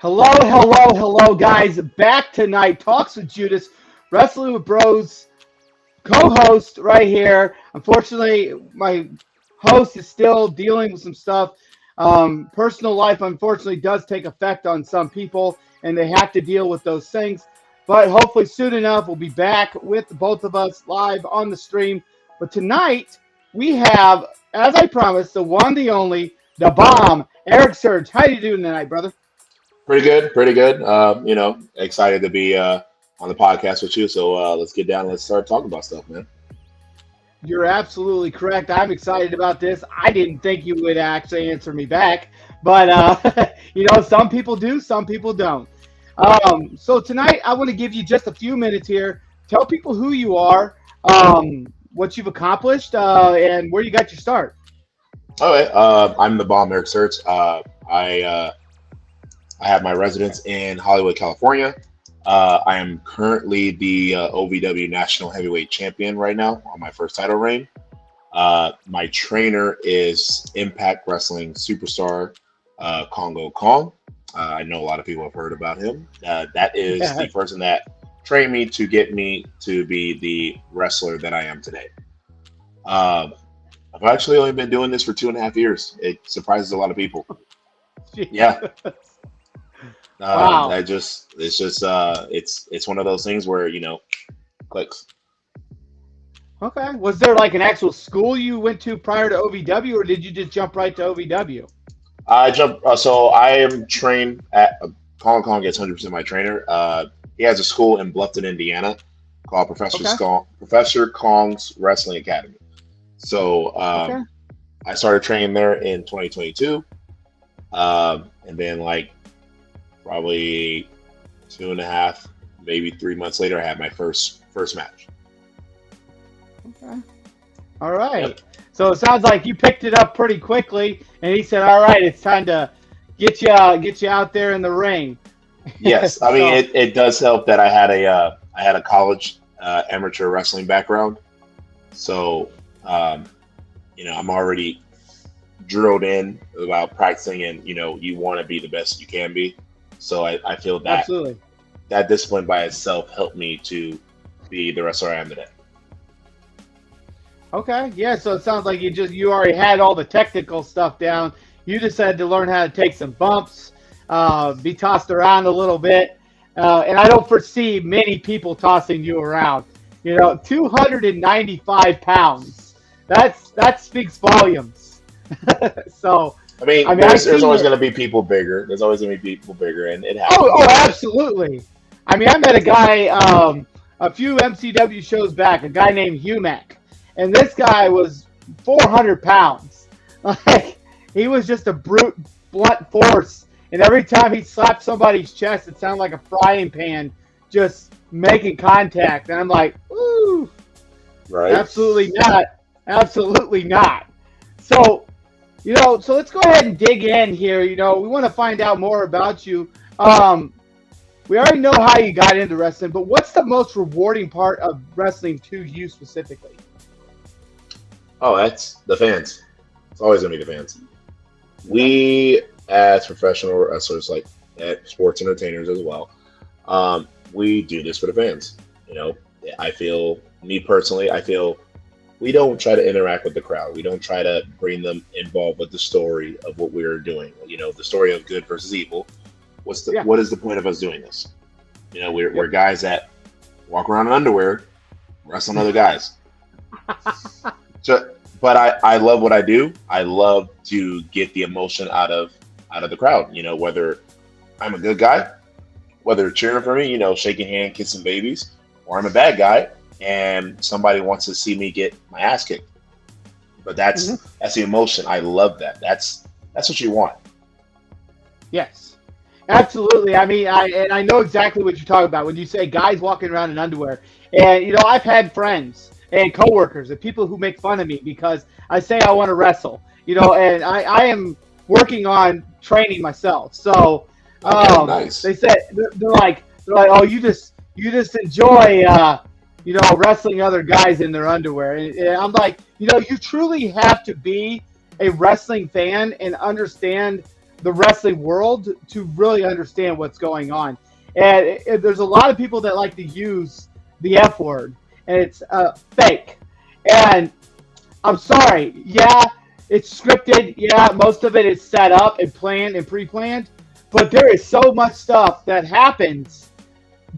Hello, guys. Back tonight. Talks with Judas, Wrestling with Bros, co-host right here. Unfortunately, my host is still dealing with some stuff. Personal life, unfortunately, does take effect on some people, and they have to deal with those things. But hopefully, soon enough, we'll be back with both of us live on the stream. But tonight, we have, as I promised, the one, the only, the bomb, Eric Surge. How you doing tonight, brother? Pretty good, pretty good. Excited to be on the podcast with you. So let's get down and let's start talking about stuff, man. You're absolutely correct. I'm excited about this. I didn't think you would actually answer me back, but some people do, some people don't. So tonight, I want to give you just a few minutes here. Tell people who you are, what you've accomplished, and where you got your start. All right. I'm the bomb, Eric Sertz. I have my residence in Hollywood, California. I am currently the OVW National Heavyweight Champion right now on my first title reign. My trainer is Impact Wrestling superstar Congo Kong. I know a lot of people have heard about him. That is the person that trained me to get me to be the wrestler that I am today. I've actually only been doing this for 2.5 years. It surprises a lot of people. Yeah. Wow. It's one of those things where, clicks. Okay. Was there like an actual school you went to prior to OVW, or did you just jump right to OVW? So I am trained at Kong Kong gets 100% of my trainer. He has a school in Bluffton, Indiana called Professor Kong's Wrestling Academy. So I started training there in 2022. And then probably 2.5, maybe 3 months later, I had my first match. Okay. All right. Yep. So it sounds like you picked it up pretty quickly, and he said, "All right, it's time to get you out there in the ring." Yes, I mean it does help that I had a college amateur wrestling background, so I'm already drilled in about practicing, and you want to be the best you can be. So I feel that absolutely that discipline by itself helped me to be the wrestler I am today. Okay, yeah. So it sounds like you already had all the technical stuff down. You just had to learn how to take some bumps, be tossed around a little bit, and I don't foresee many people tossing you around. 295 pounds. That speaks volumes. So. I mean there's always going to be people bigger. There's always going to be people bigger, and it happens. Oh, absolutely. I mean, I met a guy a few MCW shows back, a guy named Humac, and this guy was 400 pounds. Like, he was just a brute, blunt force, and every time he slapped somebody's chest, it sounded like a frying pan just making contact, and I'm like, ooh, right? Absolutely not. So. So let's go ahead and dig in here. We want to find out more about you. We already know how you got into wrestling, but what's the most rewarding part of wrestling to you specifically? Oh, that's the fans. It's always going to be the fans. We, as professional wrestlers, like sports entertainers as well, we do this for the fans. Me personally, I feel we don't try to interact with the crowd. We don't try to bring them involved with the story of what we're doing. The story of good versus evil. What is the point of us doing this? We're guys that walk around in underwear, wrestling other guys. But I love what I do. I love to get the emotion out of the crowd. Whether I'm a good guy, whether they're cheering for me, shaking hands, kissing babies, or I'm a bad guy and somebody wants to see me get my ass kicked. But that's the emotion. I love that. That's what you want. Yes, absolutely. I mean, I know exactly what you're talking about when you say guys walking around in underwear. And I've had friends and coworkers and people who make fun of me because I say I want to wrestle. And I am working on training myself. So Okay, nice. they said they're like, oh, you just enjoy wrestling other guys in their underwear. And I'm like, you truly have to be a wrestling fan and understand the wrestling world to really understand what's going on. And there's a lot of people that like to use the F word, and it's fake. And I'm sorry, yeah, it's scripted. Yeah, most of it is set up and planned and pre-planned, but there is so much stuff that happens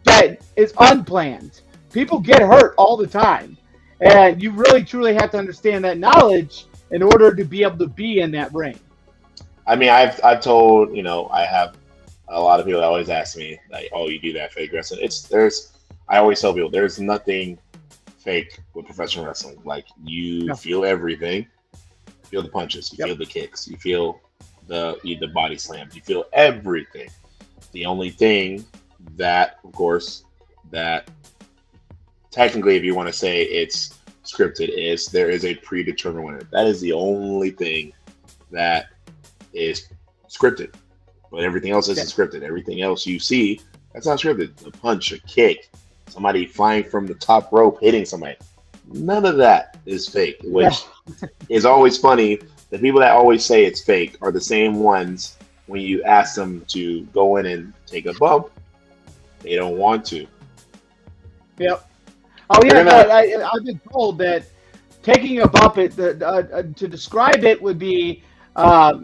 that is unplanned. People get hurt all the time, and you really truly have to understand that knowledge in order to be able to be in that ring. I mean, I've told I have a lot of people that always ask me like, "Oh, you do that fake wrestling?" I always tell people there's nothing fake with professional wrestling. Like you No. feel everything, you feel the punches, you Yep. feel the kicks, you feel the body slams, you feel everything. The only thing that, of course, that technically, if you want to say it's scripted, is there is a predetermined winner. That is the only thing that is scripted, but everything else isn't scripted. Everything else you see, that's not scripted. A punch, a kick, somebody flying from the top rope hitting somebody. None of that is fake, Yeah. which is always funny. The people that always say it's fake are the same ones when you ask them to go in and take a bump, they don't want to. Yep. Oh They're yeah, no, gonna I've been told that taking a bump to describe it would be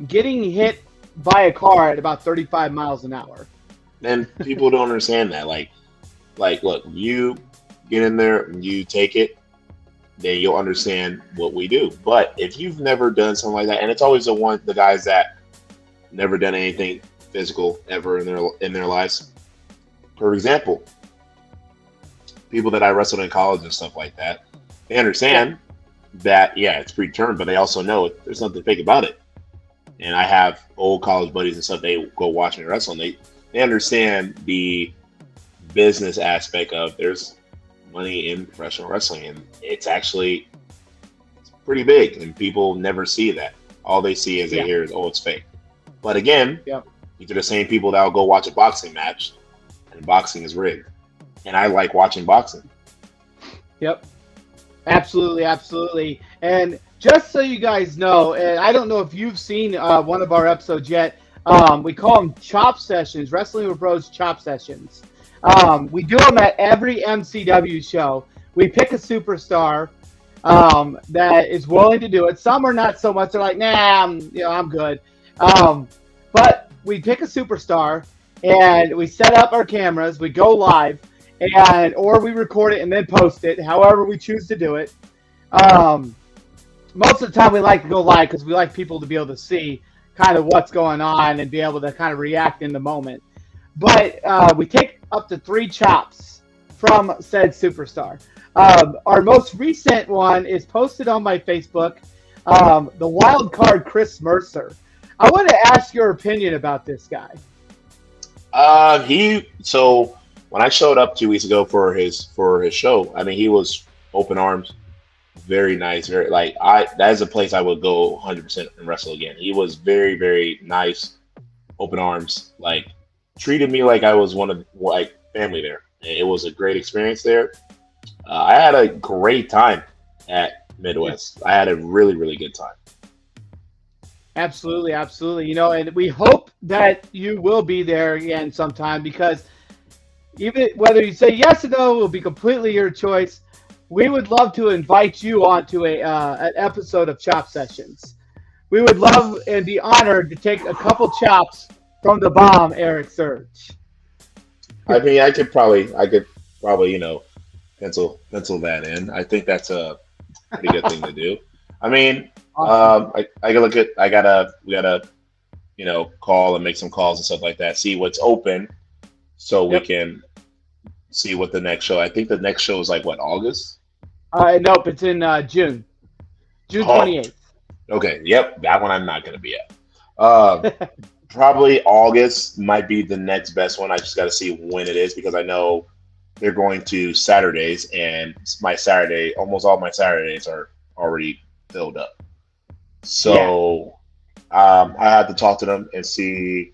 getting hit by a car at about 35 miles an hour. and people don't understand that. Like look, you get in there, you take it, then you'll understand what we do. But if you've never done something like that, and it's always the guys that never done anything physical ever in their lives. For example, people that I wrestled in college and stuff like that, they Yeah. understand that yeah, it's predetermined, but they also know there's nothing fake about it. And I have old college buddies and stuff. They go watch me wrestle, and they understand the business aspect of there's money in professional wrestling, and it's pretty big, and people never see that. All they see is they Yeah. hear is it's fake. But again, Yep. these are the same people that will go watch a boxing match, and boxing is rigged. And I like watching boxing. Yep. Absolutely, absolutely. And just so you guys know, and I don't know if you've seen one of our episodes yet. We call them chop sessions, Wrestling with Bros chop sessions. We do them at every MCW show. We pick a superstar that is willing to do it. Some are not so much. They're like, nah, I'm good. But we pick a superstar and we set up our cameras. We go live, or we record it and then post it, however we choose to do it. Most of the time we like to go live because we like people to be able to see kind of what's going on and be able to kind of react in the moment. But we take up to 3 chops from said superstar. Our most recent one is posted on my Facebook, the wild card Chris Mercer. I want to ask your opinion about this guy. So when I showed up 2 weeks ago for his show, I mean he was open arms, very nice, very that is a place I would go 100% and wrestle again. He was very very nice, open arms, like treated me like I was one of family there. It was a great experience there. I had a great time at Midwest. I had a really really good time. Absolutely, absolutely. And we hope that you will be there again sometime because even whether you say yes or no will be completely your choice. We would love to invite you onto an episode of Chop Sessions. We would love and be honored to take a couple chops from the bomb, Eric Surge. I mean, I could probably, pencil that in. I think that's a pretty good thing to do. I mean, Awesome. I gotta look at, we gotta, call and make some calls and stuff like that. See what's open, so we Yep. can see what the next show. I think the next show is like what, August? Nope, it's in June. June Oh, 28th. Okay, yep, that one I'm not going to be at. Uh, Probably August might be the next best one. I just got to see when it is because I know they're going to Saturdays, and almost all my Saturdays are already filled up. Yeah, So I have to talk to them and see,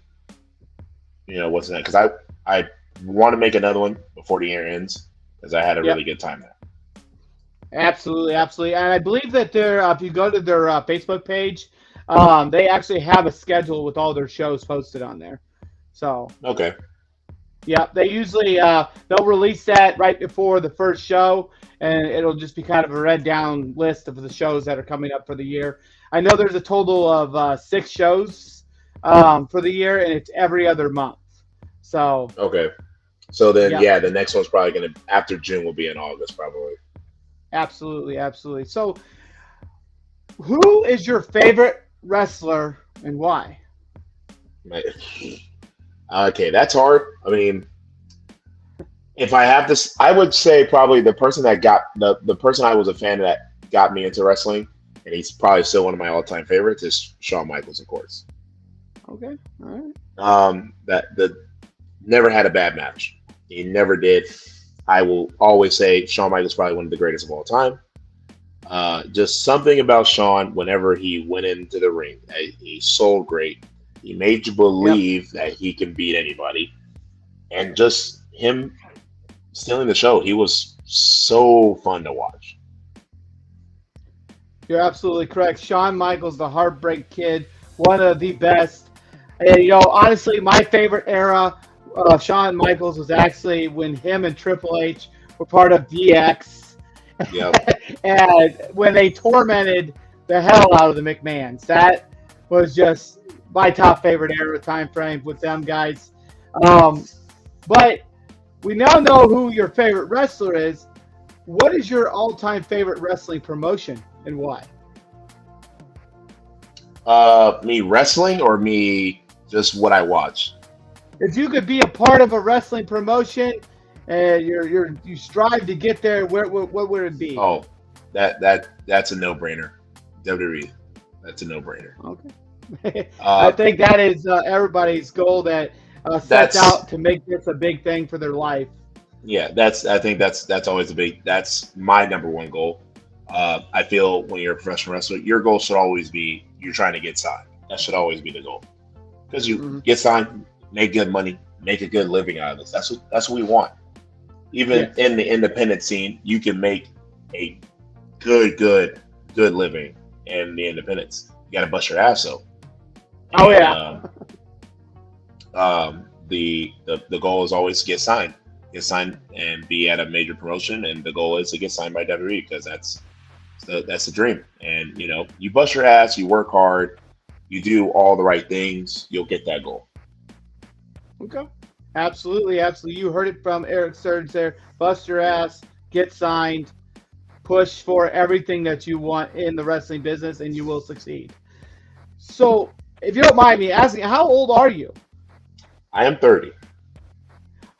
what's next. Because I want to make another one before the year ends because I had a really yep, good time there. absolutely, absolutely. And I believe that if you go to their Facebook page, they actually have a schedule with all their shows posted on there. So, Okay, yeah, they usually they'll release that right before the first show, and it'll just be kind of a read down list of the shows that are coming up for the year. I know there's a total of 6 shows for the year, and it's every other month. So, okay. So then, yeah, yeah, the next one's probably gonna after June will be in August, probably. absolutely, absolutely. So, who is your favorite wrestler and why? My- Okay, that's hard. I mean, if I have this, I would say probably the person that got the person I was a fan of that got me into wrestling, and he's probably still one of my all time favorites is Shawn Michaels, of course. Okay, all right. That the never had a bad match. He never did. I will always say Shawn Michaels probably one of the greatest of all time. Just something about Shawn whenever he went into the ring, he sold great. He made you Yep. believe that he can beat anybody, and just him stealing the show. He was so fun to watch. You're absolutely correct. Shawn Michaels, the Heartbreak Kid, one of the best. And, honestly, my favorite era of Shawn Michaels was actually when him and Triple H were part of DX, Yep. and when they tormented the hell out of the McMahons. That was just my top favorite era time frame with them guys. Um, but we now know who your favorite wrestler is. What is your all-time favorite wrestling promotion and why? Me wrestling or me just what I watch. If you could be a part of a wrestling promotion and you strive to get there, what would it be? Oh, that's a no brainer. WWE. That's a no brainer. Okay. I Uh, think that is everybody's goal that sets that's out to make this a big thing for their life. Yeah, I think that's always that's my number one goal. I feel when you're a professional wrestler, your goal should always be you're trying to get signed. That should always be the goal because you Hmm. get signed, make good money, make a good living out of this. That's what we want. Even Yes. in the independent scene, you can make a good living in the independents. You got to bust your ass though, Oh and yeah. the goal is always to get signed and be at a major promotion, and the goal is to get signed by WWE because that's the dream. And you bust your ass, you work hard, you do all the right things, you'll get that goal. Okay. Absolutely, absolutely. You heard it from Eric Surge there. Bust your ass, get signed, push for everything that you want in the wrestling business, and you will succeed. So, if you don't mind me asking, how old are you? I am 30.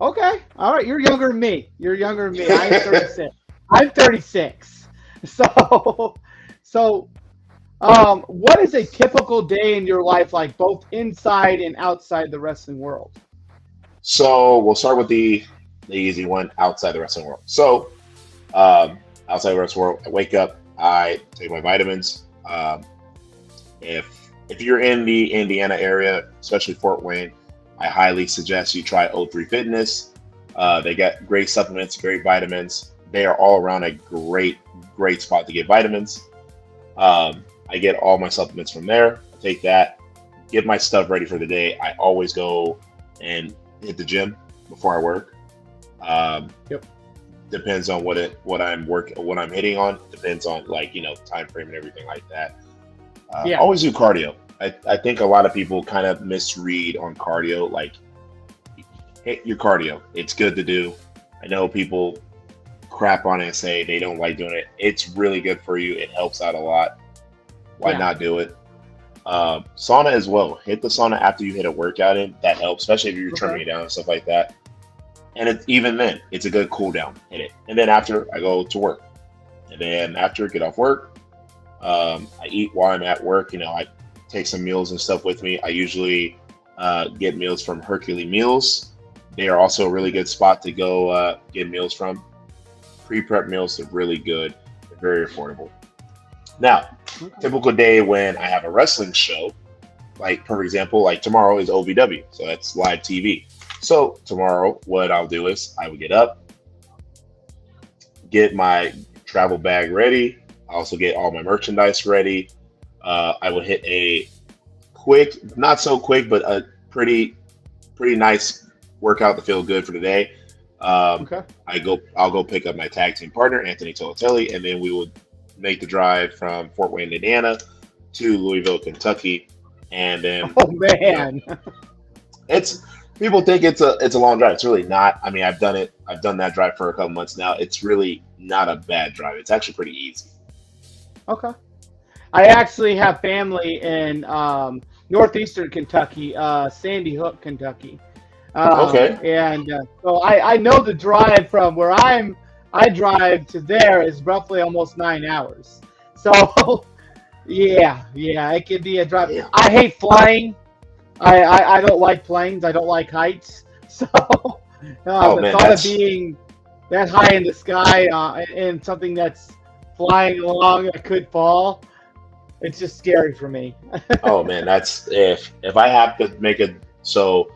Okay, all right. You're younger than me. You're younger than me. I am 36. I'm 36. So, so, what is a typical day in your life like, both inside and outside the wrestling world? So we'll start with the easy one outside the wrestling world. So outside the wrestling world, I wake up, I take my vitamins. If you're in the Indiana area, especially Fort Wayne, I highly suggest you try O3 Fitness. They get great supplements, great vitamins. They are all around a great spot to get vitamins. I get all my supplements from there. I take that, get my stuff ready for the day. I always go and hit the gym before I work. Um, Yep. Depends on what I'm hitting on. Depends on time frame and everything like that. Yeah. Always do cardio. I think a lot of people kind of misread on cardio. Like, hit your cardio. It's good to do. I know people crap on it and say they don't like doing it. It's really good for you. It helps out a lot. Why Yeah. not do it? Sauna as well. Hit the sauna after you hit a workout in. That helps, especially if you're trimming Okay. it down and stuff like that. And even then, it's a good cool down. Hit it. And then after, I go to work. And then after, get off work. I eat while I'm at work. I take some meals and stuff with me. I usually get meals from Hercule Meals. They are also a really good spot to go get meals from. Pre-prep meals are really good. They're very affordable. Now, typical day when I have a wrestling show, like for example, like tomorrow is OVW, so that's live TV. So tomorrow, what I'll do is I will get up, get my travel bag ready. I also get all my merchandise ready. I will hit a quick, not so quick, but a pretty nice workout to feel good for the day. Okay. I'll go pick up my tag team partner, Anthony Tolatelli, and then we will make the drive from Fort Wayne, Indiana to Louisville, Kentucky. And then Oh man. it's people think it's a long drive. It's really not. I mean, I've done it. I've done that drive for a couple months now. It's really not a bad drive. It's actually pretty easy. Okay. I actually have family in northeastern Kentucky, Sandy Hook, Kentucky. Okay. And so I know the drive from where I drive to there is roughly almost 9 hours. So yeah, it could be a drive. Yeah. I hate flying. I don't like planes. I don't like heights. So Oh the man, thought of that's being that high in the sky and something that's flying along that could fall, it's just scary for me. oh man, that's if I have to make a so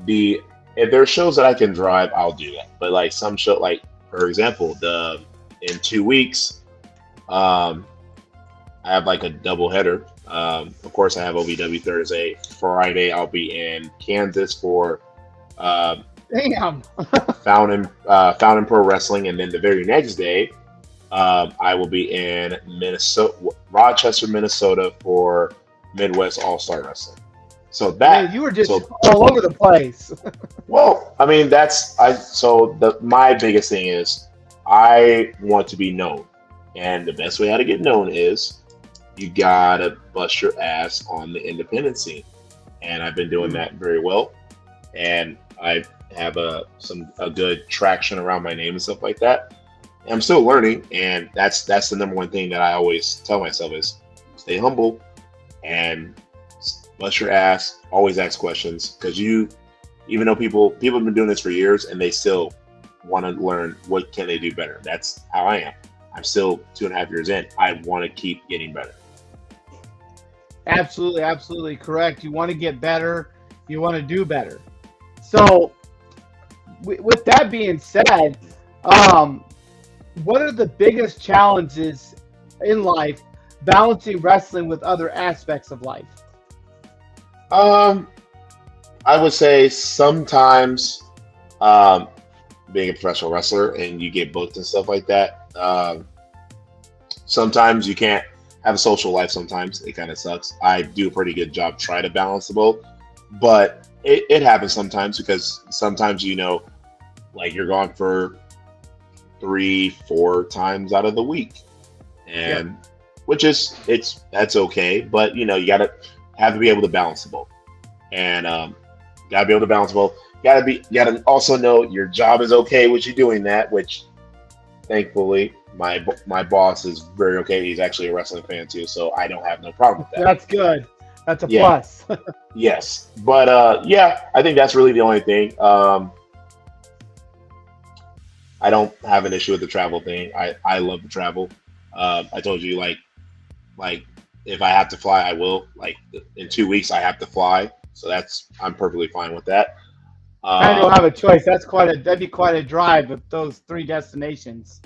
the if there are shows that I can drive, I'll do that. But like some show, like for example, the in 2 weeks, I have like a double header. Of course, I have OVW Thursday. Friday, I'll be in Kansas for Damn. Fountain Pro Wrestling, and then the very next day, I will be in Rochester, Minnesota for Midwest All Star Wrestling. So that Man, you were just so all over the place. well, I mean that's I so the my biggest thing is I want to be known, and the best way how to get known is you gotta bust your ass on the independent scene, and I've been doing that very well, and I have a good traction around my name and stuff like that. And I'm still learning, and that's the number one thing that I always tell myself is stay humble and bust your ass. Always ask questions because even though people have been doing this for years and they still want to learn what can they do better. That's how I am. I'm still 2.5 years in. I want to keep getting better. Absolutely correct. You want to get better. You want to do better. So, with that being said, what are the biggest challenges in life balancing wrestling with other aspects of life? I would say sometimes being a professional wrestler and you get booked and stuff like that. Sometimes you can't have a social life. Sometimes it kind of sucks. I do a pretty good job trying to balance the both, but it happens sometimes because sometimes like you're gone for 3-4 times out of the week, and which is that's okay, but you gotta have to be able to balance the both, and gotta be able to balance both. You gotta also know your job is okay with you doing that, which thankfully my boss is very okay. He's actually a wrestling fan too, so I don't have no problem with that. That's good. That's a plus. Yes, but I think that's really the only thing. I don't have an issue with the travel thing. I love to travel. I told you like if I have to fly, I will. Like in 2 weeks, I have to fly, so I'm perfectly fine with that. I don't have a choice. That'd be quite a drive with those 3 destinations.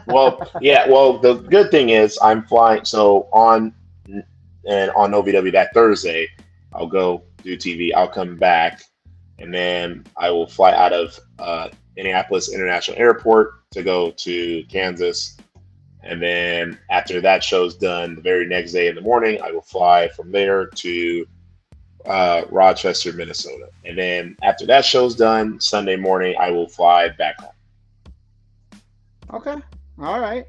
Well, yeah. Well, the good thing is I'm flying. So on OVW that Thursday, I'll go do TV. I'll come back, and then I will fly out of Indianapolis International Airport to go to Kansas. And then after that show's done, the very next day in the morning, I will fly from there to Rochester, Minnesota. And then after that show's done, Sunday morning, I will fly back home. Okay. All right.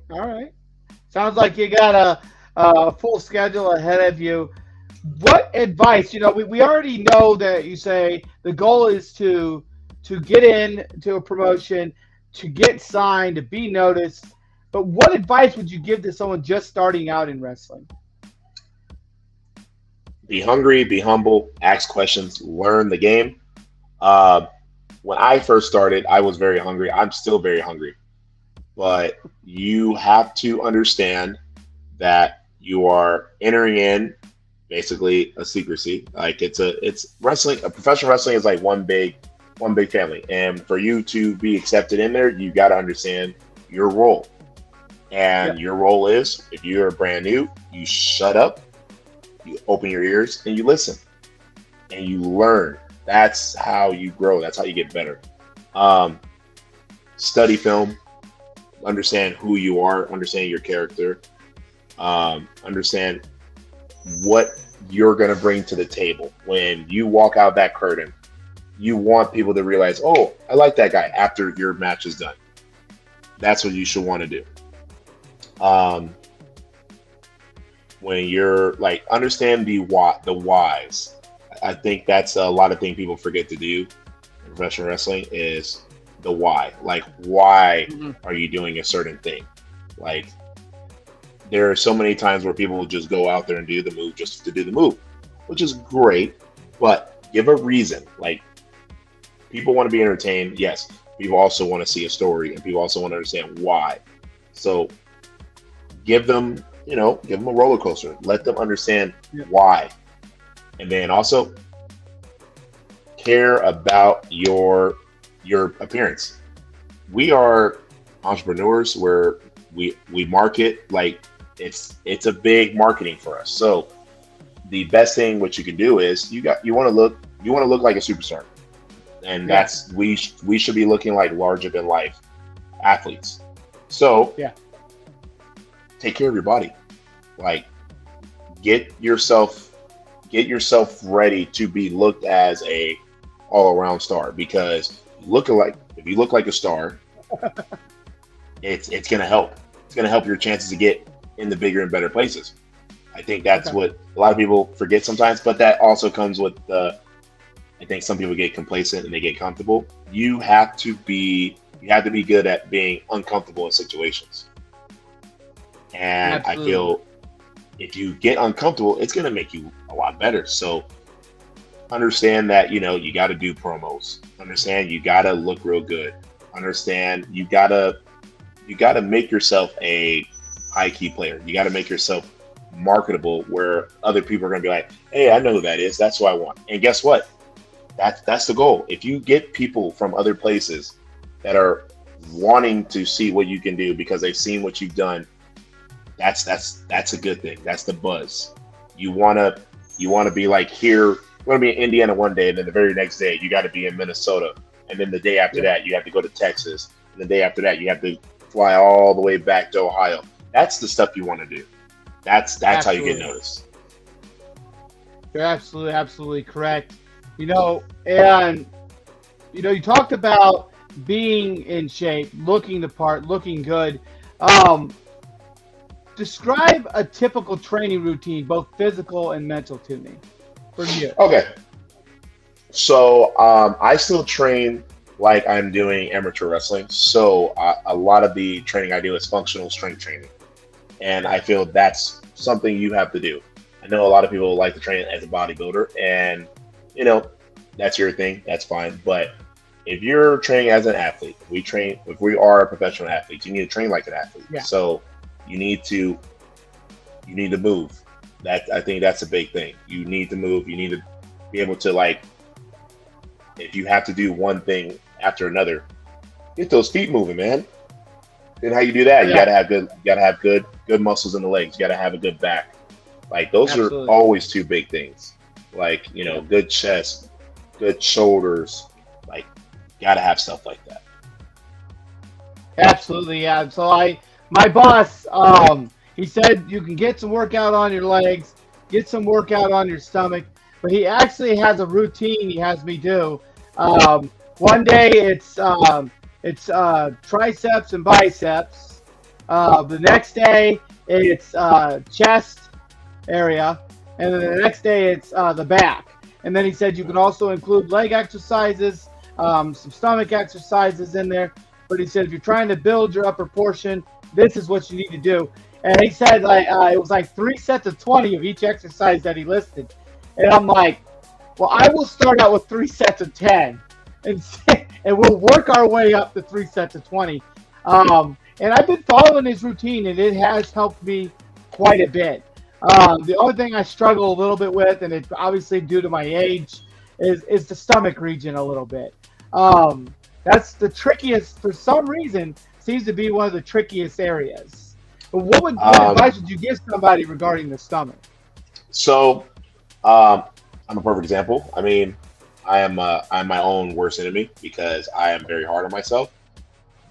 Sounds like you got a full schedule ahead of you. What advice? We already know that you say the goal is to get in to a promotion, to get signed, to be noticed. But what advice would you give to someone just starting out in wrestling? Be hungry, be humble, ask questions, learn the game. Uh, when I first started, I was very hungry. I'm still very hungry, but you have to understand that you are entering in basically a secrecy. Like it's wrestling. A professional wrestling is like one big family, and for you to be accepted in there, you got to understand your role. Yeah, And your role is, if you're brand new, you shut up, you open your ears, and you listen, and you learn. That's how you grow. That's how you get better. Um, Study film, understand who you are, understand your character, understand what you're going to bring to the table. When you walk out that curtain, you want people to realize, oh, I like that guy after your match is done. That's what you should want to do. Um, when you're like, understand the whys. I think that's a lot of things people forget to do in professional wrestling is the why. Like, why hmm are you doing a certain thing? Like, there are so many times where people will just go out there and do the move just to do the move, which is great, but give a reason. Like, people want to be entertained, yes. People also want to see a story, and people also want to understand why. So give them a roller coaster. Let them understand yeah, why, and then also care about your appearance. We are entrepreneurs where we market like it's a big marketing for us. So the best thing what you can do is you want to look like a superstar, and yeah, that's we should be looking like larger than life athletes. So yeah. take care of your body. Like, get yourself get yourself ready to be looked as a all around star, because if you look like a star, it's gonna help. It's gonna help your chances to get in the bigger and better places. I think that's Okay. what a lot of people forget sometimes, but that also comes with the. I think some people get complacent and they get comfortable. You have to be good at being uncomfortable in situations. And I Absolutely. feel if you get uncomfortable, it's gonna make you a lot better. So understand that you got to do promos. Understand you got to look real good. Understand you got to make yourself a high key player. You got to make yourself marketable where other people are going to be like, "Hey, I know who that is. That's what I want." And guess what? That's the goal. If you get people from other places that are wanting to see what you can do because they've seen what you've done, that's a good thing. That's the buzz. You wanna you wanna be like here. You want to be in Indiana one day, and then the very next day you got to be in Minnesota, and then the day after Yeah, that you have to go to Texas, and the day after that you have to fly all the way back to Ohio. That's the stuff you want to do. That's how you get absolutely. noticed. You're absolutely correct. And you talked about being in shape, looking the part, looking good. Um, Describe a typical training routine, both physical and mental, to me for you. Okay, so I still train like I'm doing amateur wrestling. So a lot of the training I do is functional strength training, and I feel that's something you have to do. I know a lot of people like to train as a bodybuilder, and you know that's your thing. That's fine. But if you're training as an athlete, if we are a professional athlete, you need to train like an athlete. Yeah, So you need to you need to move. That I think that's a big thing. You need to move. You need to be able to like if you have to do one thing after another, get those feet moving, man. Then how you do that? yeah, You gotta have good muscles in the legs. You gotta have a good back. Like those are absolutely. always two big things. Like, Yeah, good chest, good shoulders. Like, gotta have stuff like that. absolutely. Yeah. My boss, he said you can get some workout on your legs, get some workout on your stomach, but he actually has a routine he has me do. Um, One day it's triceps and biceps. The next day it's chest area, and then the next day it's the back. And then he said you can also include leg exercises, some stomach exercises in there. But he said if you're trying to build your upper portion, this is what you need to do. And he said like it was like 3 sets of 20 of each exercise that he listed. And I'm like, well, I will start out with 3 sets of 10, and and we'll work our way up to 3 sets of 20. And I've been following his routine, and it has helped me quite a bit. The only thing I struggle a little bit with, and it's obviously due to my age, is the stomach region a little bit. That's the trickiest, for some reason, seems to be one of the trickiest areas. But what advice would you give somebody regarding the stomach? So, I'm a perfect example. I mean, I'm my own worst enemy because I am very hard on myself.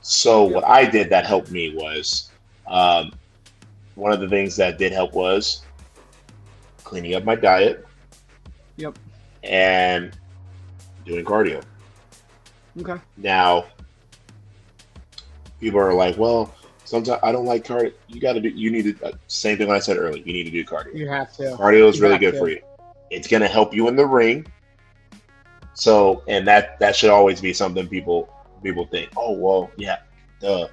So Yep. what I did that helped me was um, one of the things that did help was cleaning up my diet Yep. and doing cardio. Okay. Now, people are like, well, sometimes I don't like cardio. You need to, same thing I said earlier, you need to do cardio. You have to. Cardio is You really have good to. for you. It's going to help you in the ring. So, and that should always be something people think, oh, well, yeah, duh.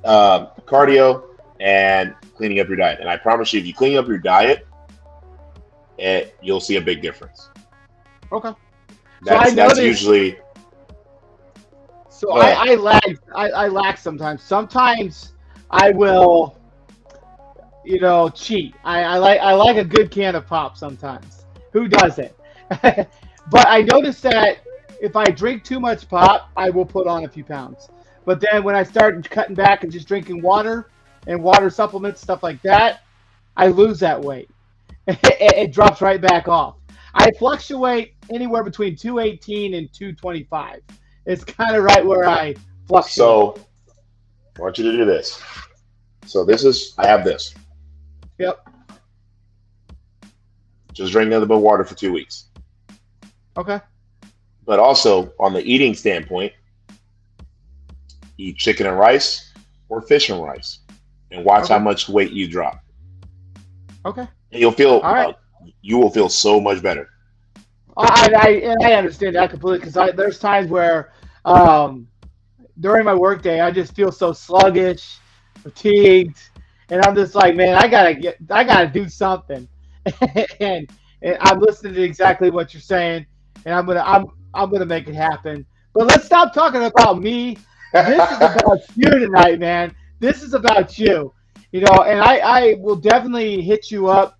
Cardio and cleaning up your diet. And I promise you, if you clean up your diet, you'll see a big difference. Okay. So That's usually. So Go ahead. I lag. I lack sometimes. Sometimes I will, cheat. I like a good can of pop sometimes. Who doesn't? But I noticed that if I drink too much pop, I will put on a few pounds. But then when I start cutting back and just drinking water and water supplements, stuff like that, I lose that weight. It drops right back off. I fluctuate anywhere between 218 and 225. It's kind of right where I fluctuate. So, I want you to do this. So, I have this. Yep. Just drink nothing but water for 2 weeks. Okay. But also, on the eating standpoint, eat chicken and rice or fish and rice and watch how Okay. much weight you drop. Okay. And you'll feel, All right. you will feel so much better. I understand that completely because there's times where um, during my workday I just feel so sluggish, fatigued, and I'm just like, man, I gotta do something, and, and I'm listening to exactly what you're saying, and I'm gonna make it happen. But let's stop talking about me. This is about you tonight, man. This is about you. And I will definitely hit you up,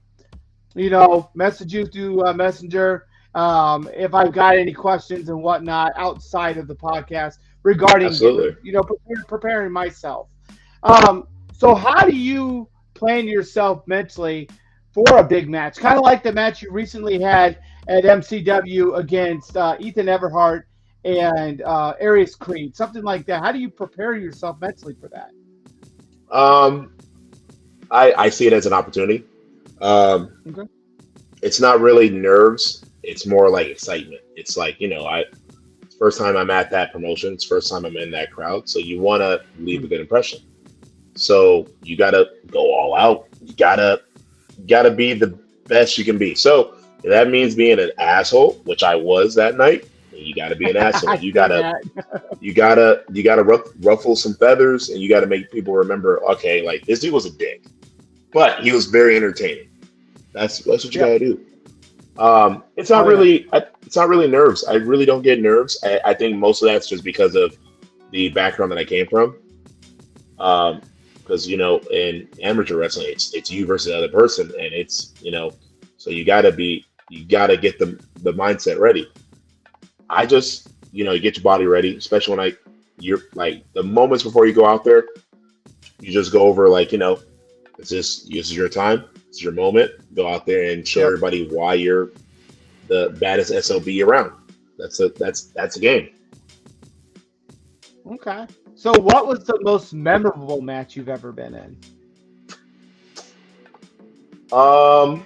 message you through Messenger if I've got any questions and whatnot outside of the podcast regarding Absolutely. preparing myself. So how do you plan yourself mentally for a big match? Kind of like the match you recently had at MCW against Ethan Everhart and Arius Creed, something like that. How do you prepare yourself mentally for that? Um, I see it as an opportunity. Um, Okay. it's not really nerves. It's more like excitement. It's like, it's first time I'm at that promotion. It's first time I'm in that crowd. So you want to leave a good impression. So you got to go all out. You gotta be the best you can be. So if that means being an asshole, which I was that night, then you got to be an asshole. I You see gotta that. you gotta ruffle some feathers, and you got to make people remember. Okay, like this dude was a dick, but he was very entertaining. That's what you Yep. gotta do. Oh yeah. It's not really nerves. I really don't get nerves. I think most of that's just because of the background that I came from. Because in amateur wrestling, it's you versus the other person, and so you gotta get the mindset ready. I just you get your body ready, especially when you're like the moments before you go out there, you just go over like this is your time, it's your moment. Go out there and show Yep. everybody why you're the baddest SOB around. That's a game. Okay. So what was the most memorable match you've ever been in? Um,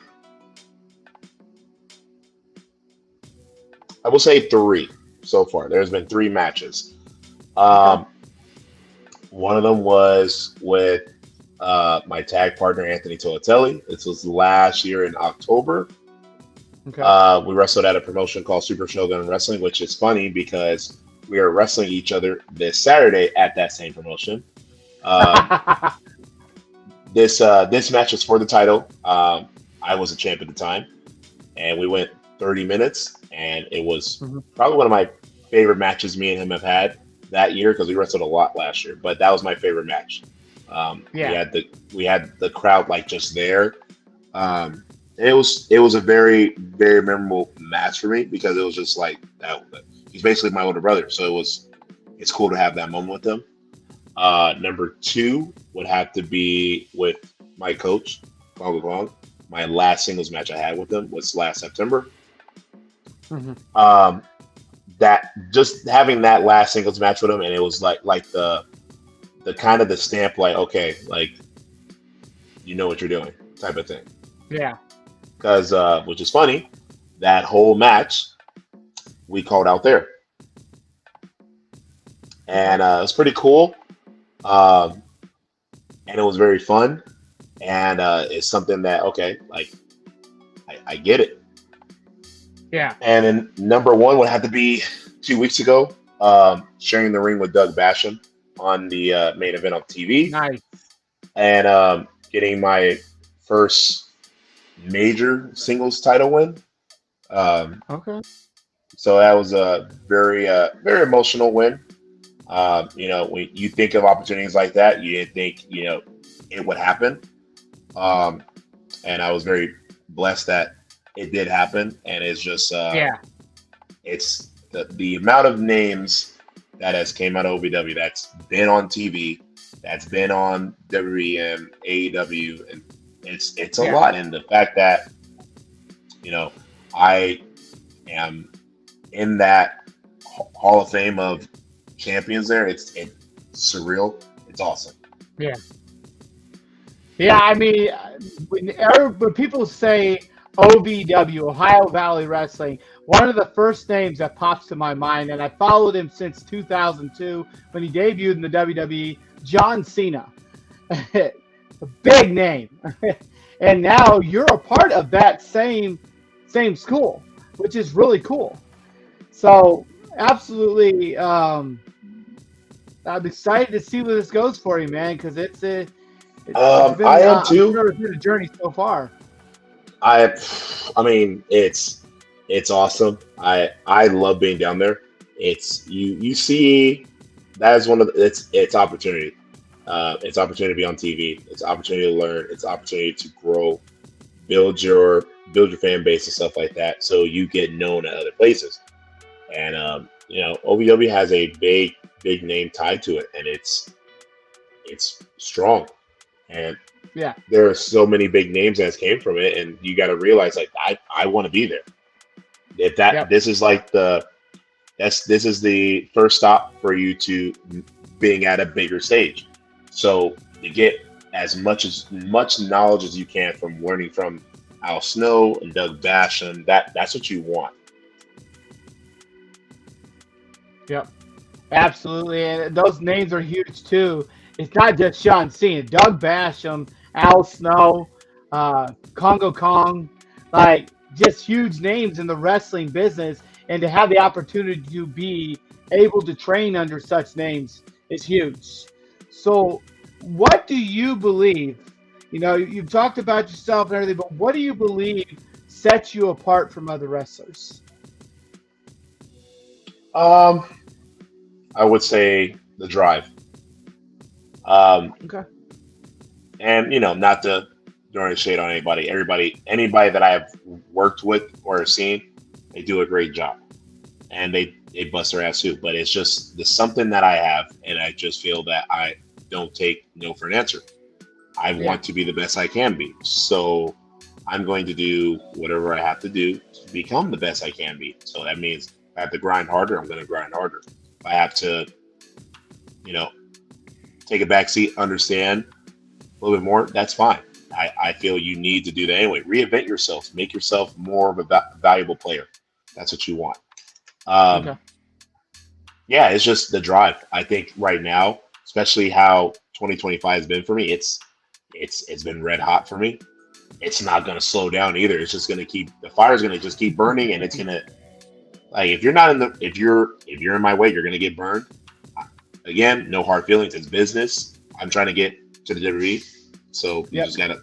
I will say three so far. There's been three matches. Okay. Um, one of them was with my tag partner Anthony Tolatelli. This was last year in October. Okay. We wrestled at a promotion called Super Shogun Wrestling, which is funny because we are wrestling each other this Saturday at that same promotion. Um, this match was for the title. I was a champ at the time, and we went 30 minutes, and it was Mhm. probably one of my favorite matches me and him have had that year because we wrestled a lot last year. But that was my favorite match. We Yeah. had the crowd like just there. Um, it was a very memorable match for me because it was just like that. He's basically my older brother, so it's cool to have that moment with him. Number two would have to be with my coach, Kwang Kwang. My last singles match I had with him was last September. Mhm. Um, that just having that last singles match with him, and it was like the kind of the stamp, like okay, like you know what you're doing, type of thing. Yeah. Because which is funny, that whole match we called out there, Okay. and it was pretty cool, um, and it was very fun, and it's something that okay, like I get it. Yeah. And then number one would have to be 2 weeks ago, sharing the ring with Doug Basham on the main event on TV, Nice. and getting my first major singles title win. Um, Okay. so that was a very emotional win. When you think of opportunities like that, you didn't think it would happen. Um, and I was very blessed that it did happen. And it's just Yeah. it's the amount of names that has came out of OVW that's been on TV, that's been on WEM, AEW, and it's a Yeah. lot. And the fact that you know I am in that Hall of Fame of champions there, it's surreal. It's awesome. Yeah. Yeah. I mean, when people say OVW, Ohio Valley Wrestling, one of the first names that pops to my mind, and I followed him since 2002 when he debuted in the WWE, John Cena. A big name. And now you're a part of that same school, which is really cool. So absolutely, I'm excited to see where this goes for you, man, because it's I been am I'm too. sure it's been a journey so far. I I mean it's awesome. I love being down there. You see that is one of it's opportunity. It's opportunity to be on TV. It's opportunity to learn. It's opportunity to grow, build your build your fan base and stuff like that. So you get known at other places. And OVW has a big name tied to it, and it's strong. And Yeah, there are so many big names that came from it, and you got to realize like I want to be there. If that yep, this is like this is the first stop for you to being at a bigger stage. So you get as much knowledge as you can from learning from Al Snow and Doug Basham. That's what you want. yep, absolutely. And those names are huge too. It's not just Sean Cena, Doug Basham, Al Snow, Congo Kong, like just huge names in the wrestling business. And to have the opportunity to be able to train under such names is huge. So, what do you believe? You know, you've talked about yourself and everything, but what do you believe sets you apart from other wrestlers? Um, I would say the drive. Um, Okay. and not to throw any shade on anybody. Anybody that I have worked with or seen, they do a great job, and they bust their ass too. But it's just the something that I have, and I just feel that I don't take no for an answer. I Yeah. want to be the best I can be, so I'm going to do whatever I have to do to become the best I can be. So that means if I have to grind harder, I'm going to grind harder. If I have to, you know, take a back seat, understand a little bit more, that's fine. I feel you need to do that anyway. Reinvent yourself, make yourself more of a valuable player. That's what you want. Okay. Um, yeah, it's just the drive. I think right now, especially how 2025 has been for me, it's been red hot for me. It's not going to slow down either. It's just going to keep the fire's going to just keep burning, and it's going to like if you're not in the if you're in my way, you're going to get burned. Again, no hard feelings. It's business. I'm trying to get to the WWE. So you Yep. just gotta,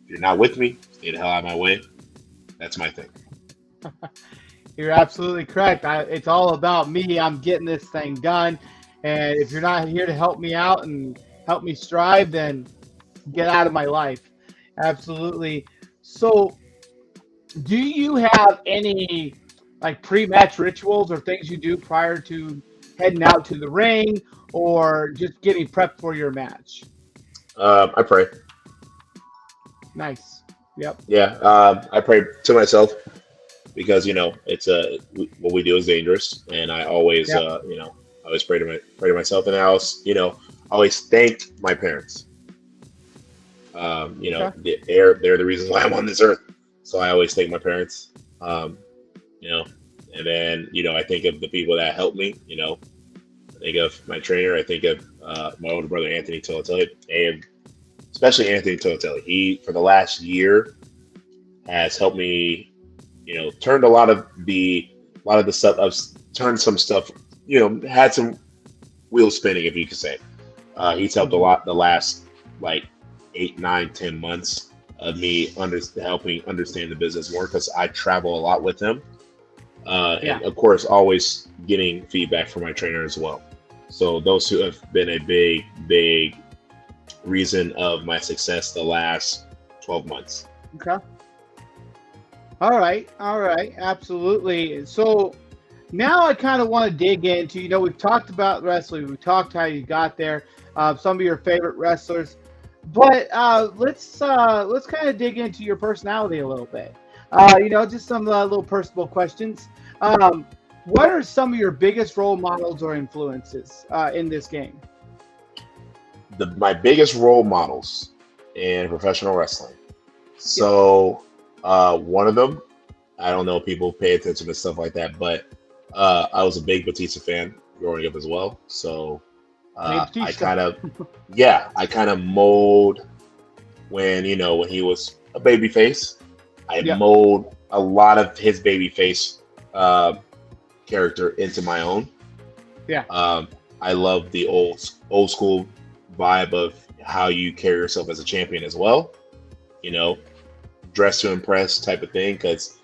if you're not with me, stay the hell out of my way. That's my thing. You're absolutely correct. It's all about me. I'm getting this thing done. And if you're not here to help me out and help me strive, then get out of my life. Absolutely. So, do you have any like pre-match rituals or things you do prior to heading out to the ring or just getting prepped for your match? I pray. Nice. Yep. Yeah, I pray to myself because it's what we do is dangerous, and I always Yep. I always pray to myself, and I also always thank my parents. Okay. They're the reason why I'm on this earth, so I always thank my parents. Um, you know, and then I think of the people that helped me. I think of my trainer. I think of my older brother Anthony Tolatelli, and especially Anthony Tolatelli. He for the last year has helped me. Turned a lot of the stuff. I've turned some stuff. Had some wheels spinning, if you could say. He's helped a Mhm. lot the last like 8, 9, 10 months of me helping understand the business more because I travel a lot with him. Yeah. And of course, always getting feedback from my trainer as well. So those two have been a big, big reason of my success the last 12 months. Okay. All right. All right. Absolutely. So now I kind of want to dig into, we've talked about wrestling. We've talked how you got there, some of your favorite wrestlers, but let's kind of dig into your personality a little bit. Just some little personal questions. Um, what are some of your biggest role models or influences in this game? My biggest role models in professional wrestling. Yeah. So one of them, I don't know if people pay attention to stuff like that, but I was a big Batista fan growing up as well. So Dave I Bautista. kind of, yeah, I kind of mold when he was a baby face. I Yep. mold a lot of his baby face character into my own. Yeah. Um, I love the old school vibe of how you carry yourself as a champion as well. You know, dress to impress type of thing. Because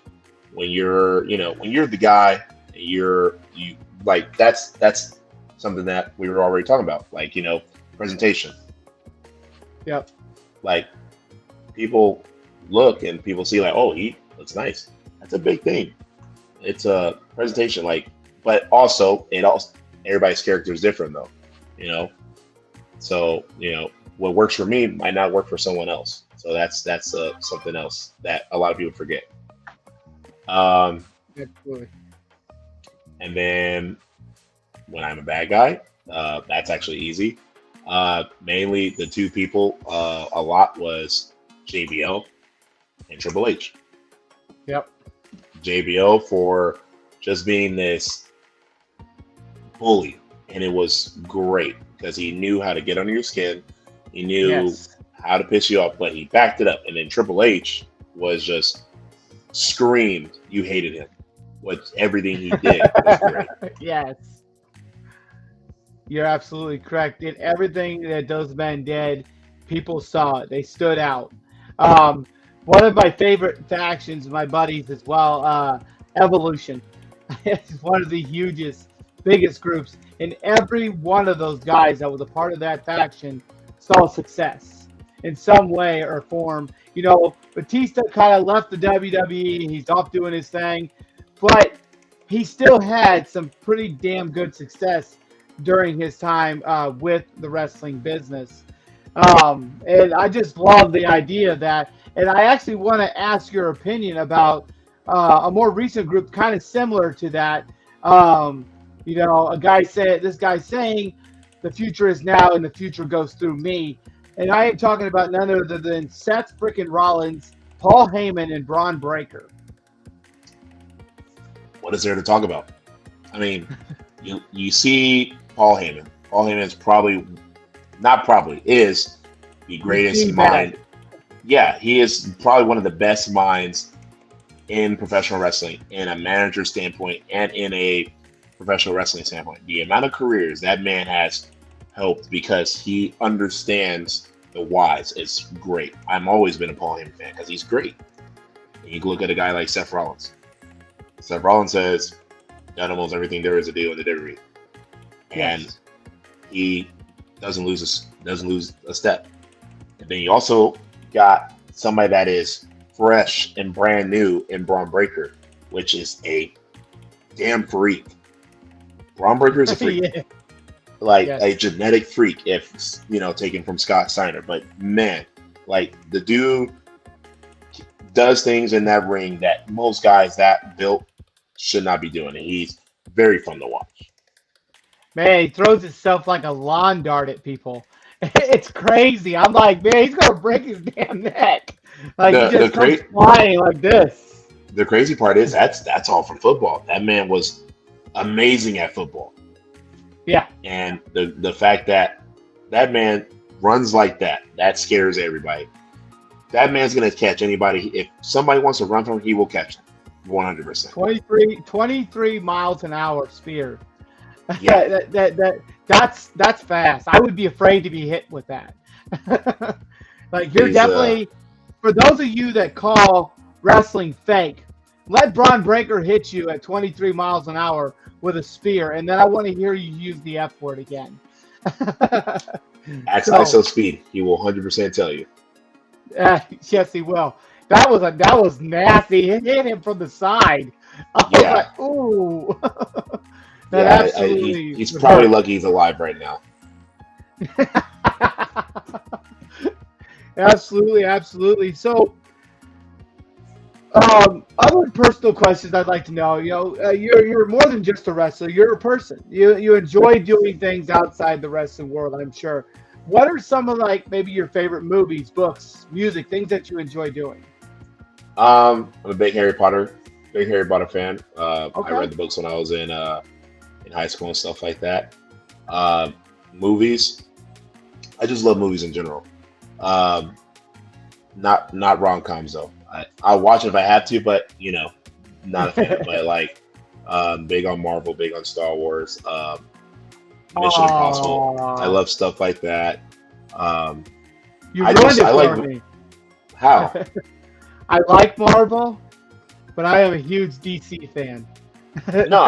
when you're the guy, you like that's something that we were already talking about. Like presentation. Yep. Like people look and people see like, oh, he looks nice. That's a big thing. It's a presentation, like, but also everybody's character is different though, you know. So what works for me might not work for someone else. So that's something else that a lot of people forget. Um, Absolutely. and then when I'm a bad guy, that's actually easy. Mainly the two people a lot was JBL and Triple H. Yep. JBL for just being this bully, and it was great because he knew how to get under your skin. He knew Yes. how to piss you off, but he backed it up. And then Triple H was just screamed you hated him. What everything he did was great. Yes. You're absolutely correct. In everything that those men did, people saw it. They stood out. Um, One of my favorite factions, my buddies as well, Evolution. It's one of the hugest, biggest groups. And every one of those guys that was a part of that faction saw success in some way or form. Batista kind of left the WWE. He's off doing his thing. But he still had some pretty damn good success during his time with the wrestling business. And I just love the idea of that. And I actually want to ask your opinion about a more recent group, kind of similar to that. This guy's saying, the future is now and the future goes through me. And I am talking about none other than Seth frickin' Rollins, Paul Heyman, and Braun Breaker. What is there to talk about? I mean, you see Paul Heyman. Paul Heyman is is the greatest mind. Yeah, he is probably one of the best minds in professional wrestling, in a manager standpoint and in a professional wrestling standpoint. The amount of careers that man has helped because he understands the whys. It's great. I've always been a Paul Heyman fan because he's great. And you can look at a guy like Seth Rollins. Seth Rollins says done almost everything there is to do in the WWE, and Yes. he doesn't lose a step. And then you also got somebody that is fresh and brand new in Braun Breaker, which is a damn freak. Braun Breaker is a freak, Yeah. like Yes. a genetic freak, if taken from Scott Steiner. But man, like the dude does things in that ring that most guys that built should not be doing. And he's very fun to watch. Man, he throws himself like a lawn dart at people. It's crazy. I'm like, man, he's gonna break his damn neck. Like he The the just comes great flying like this. the crazy part is that's all from football. That man was amazing at football. Yeah. And the fact that that man runs like that scares everybody. That man's gonna catch anybody. If somebody wants to run from him, he will catch them. 100%. 23 miles an hour spear. Yeah. That's fast. I would be afraid to be hit with that. Like you're He's definitely, for those of you that call wrestling fake, let Braun Breaker hit you at 23 miles an hour with a spear, and then I want to hear you use the F word again. Ask So, ISO speed. He will 100% tell you. yes, he will. That was nasty. It hit him from the side. I was Yeah. like, ooh. That Yeah, absolutely he's hurt. probably lucky he's alive right now. Absolutely, absolutely. So, other personal questions I'd like to know. You're more than just a wrestler. You're a person. You enjoy doing things outside the wrestling world, I'm sure. What are some of like maybe your favorite movies, books, music, things that you enjoy doing? I'm a big Harry Potter fan. I Okay. read the books when I was in high school and stuff like that. Uh, Movies. I just love movies in general. Um, not rom coms though. I'll watch it if I have to, but not a fan. But like, big on Marvel, big on Star Wars, Mission Impossible. I Oh, love stuff like that. Um, you I ruined just it I for like me. how I like Marvel, but I am a huge DC fan. no,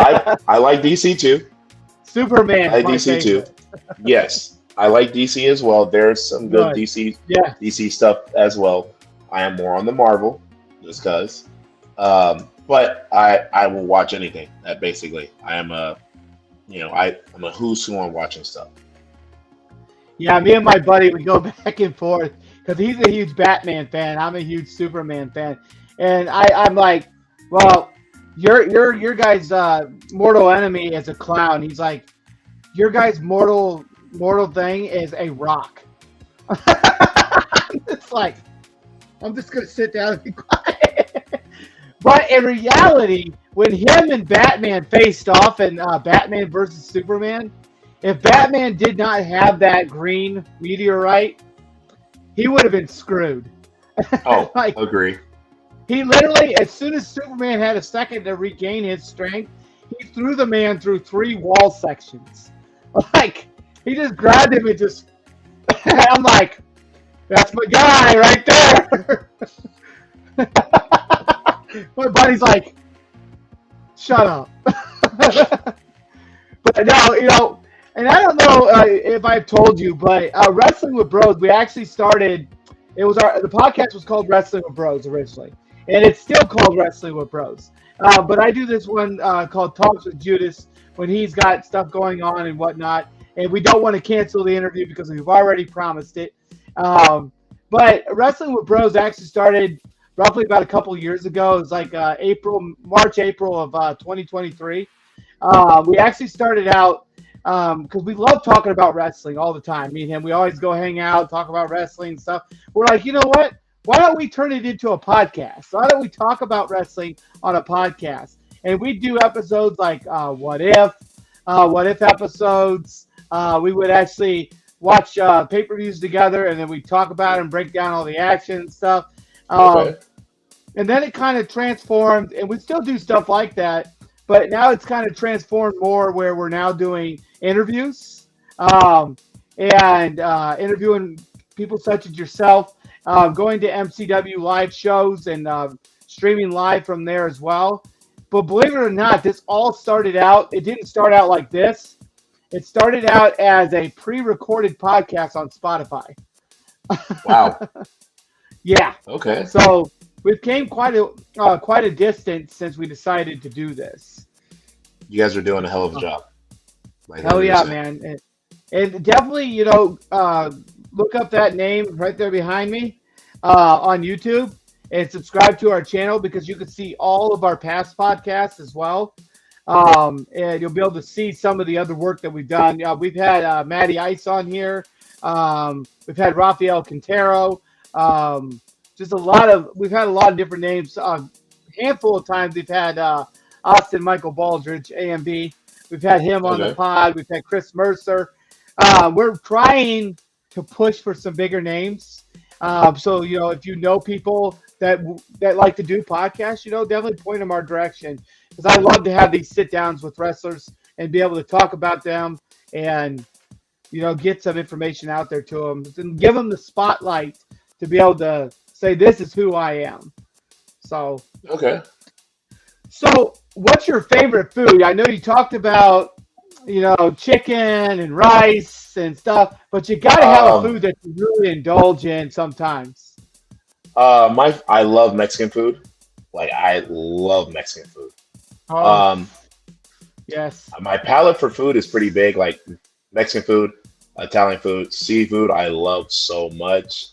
I like DC too. I Superman's like my DC too. favorite. Yes, I like DC as well. There's some good Good. Yeah. DC stuff as well. I am more on the Marvel, just cause. But I will watch anything. That basically, I am a I'm a who's who on watching stuff. Yeah, me and my buddy, we go back and forth because he's a huge Batman fan. I'm a huge Superman fan, and I'm like, well, your guys' mortal enemy is a clown. He's like, your guys' mortal thing is a rock. It's like I'm just gonna sit down and be quiet. But in reality, when him and Batman faced off in Batman versus Superman, if Batman did not have that green meteorite, he would have been screwed. Oh, Like agree. he literally, as soon as Superman had a second to regain his strength, he threw the man through 3 wall sections. Like he just grabbed him and just. I'm like, that's my guy right there. My buddy's like, shut up. But no, and I don't know if I've told you, but Wrestling with Bros, we actually started. The podcast was called Wrestling with Bros originally, and it's still called Wrestling with Bros. But I do this one called Talks with Judas when he's got stuff going on and whatnot, and we don't want to cancel the interview because we've already promised it. But Wrestling with Bros actually started roughly about a couple years ago. It was like March, April of 2023. We actually started out because we love talking about wrestling all the time. Me and him, we always go hang out, talk about wrestling and stuff. We're like, you know what? Why don't we turn it into a podcast? Why don't we talk about wrestling on a podcast? And we do episodes like what if episodes. We would actually watch pay-per-views together, and then we talk about it and break down all the action and stuff. Okay. And then it kind of transformed, and we still do stuff like that, but now it's kind of transformed more where we're now doing interviews. and interviewing people such as yourself, going to MCW live shows and streaming live from there as well. But believe it or not, this all started out, it didn't start out like this. It started out as a pre-recorded podcast on Spotify. Wow. Yeah. Okay. So we've came quite a distance since we decided to do this. You guys are doing a hell of a job. Like Hell yeah, 100%. man. And definitely, look up that name right there behind me on YouTube and subscribe to our channel because you can see all of our past podcasts as well. And you'll be able to see some of the other work that we've done. We've had Matty Ice on here. We've had Rafael Quintero. We've had a lot of different names. Handful of times we've had Austin Michael Baldridge, AMB. We've had him on the Okay. pod. We've had Chris Mercer. We're trying to push for some bigger names. So if you know people that like to do podcasts, definitely point them our direction because I love to have these sit downs with wrestlers and be able to talk about them and get some information out there to them and give them the spotlight to be able to say this is who I am. So Okay. what's your favorite food? I know you talked about chicken and rice and stuff, but you got to have a Um. food that you really indulge in sometimes. I love Mexican food. Like I love Mexican food. Oh, Um. yes. My palate for food is pretty big. Like Mexican food, Italian food, seafood. I love so much.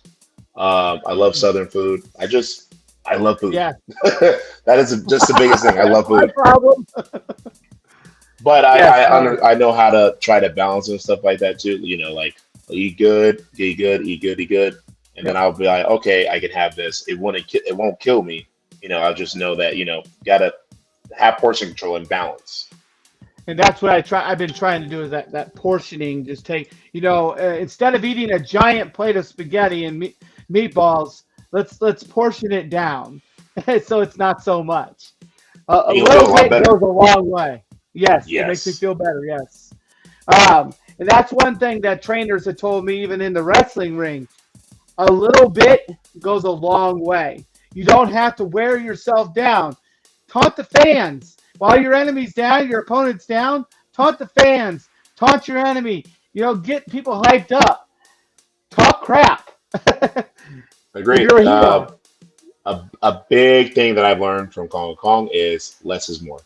I love Southern food. I love food. Yeah. That is just the biggest thing. I That's love my food. problem. But Yes. I know how to try to balance and stuff like that too. Like eat good, eat good, eat good, eat good, and then Yep. I'll be like, okay, I can have this. It won't kill me. I'll just know that gotta have portion control and balance. And that's what I've been trying to do is that portioning. Just take, instead of eating a giant plate of spaghetti and meatballs, let's portion it down, so it's not so much. A And you'll feel little a lot bit better. goes a long way. Yes, it makes me Yes. feel better. Yes. And that's one thing that trainers have told me, even in the wrestling ring. A little bit goes a long way. You don't have to wear yourself down. Taunt the fans. While your enemy's down, your opponent's down, taunt the fans. Taunt your enemy. Get people hyped up. Talk crap. Agreed. You're a hero. A big thing that I've learned from Kong Kong is less is more,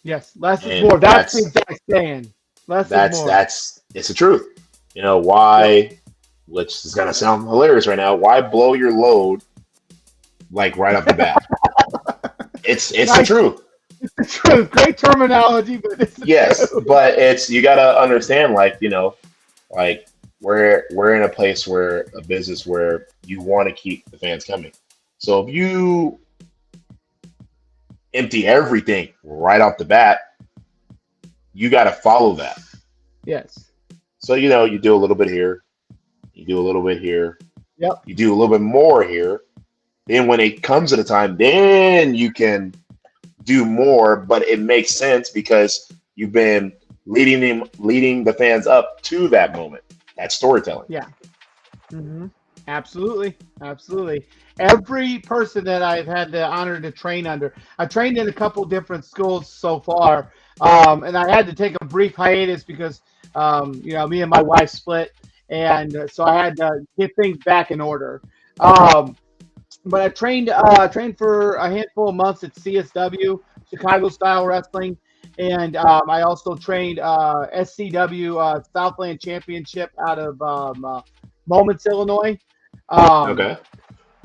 Yes, less is and more. That's the exact saying. Less is more. that's it's the truth. Why? Which is gonna sound hilarious right now. Why blow your load like right off the bat? It's the Nice. truth. It's the truth. Great terminology, but it's the Yes, truth. but you gotta understand, like we're in a place where a business where you want to keep the fans coming. So if you empty everything right off the bat, you got to follow that. Yes. So you do a little bit here, you do a little bit here, Yep. you do a little bit more here. Then when it comes to the time, then you can do more, but it makes sense because you've been leading the fans up to that moment. That's storytelling. Yeah. Hmm. Absolutely. Absolutely. Every person that I've had the honor to train under, I've trained in a couple different schools so far. And I had to take a brief hiatus because, me and my wife split. And so I had to get things back in order. Um, but I trained for a handful of months at CSW, Chicago Style Wrestling. And I also trained SCW, Southland Championship out of Moments, Illinois. Um, Okay.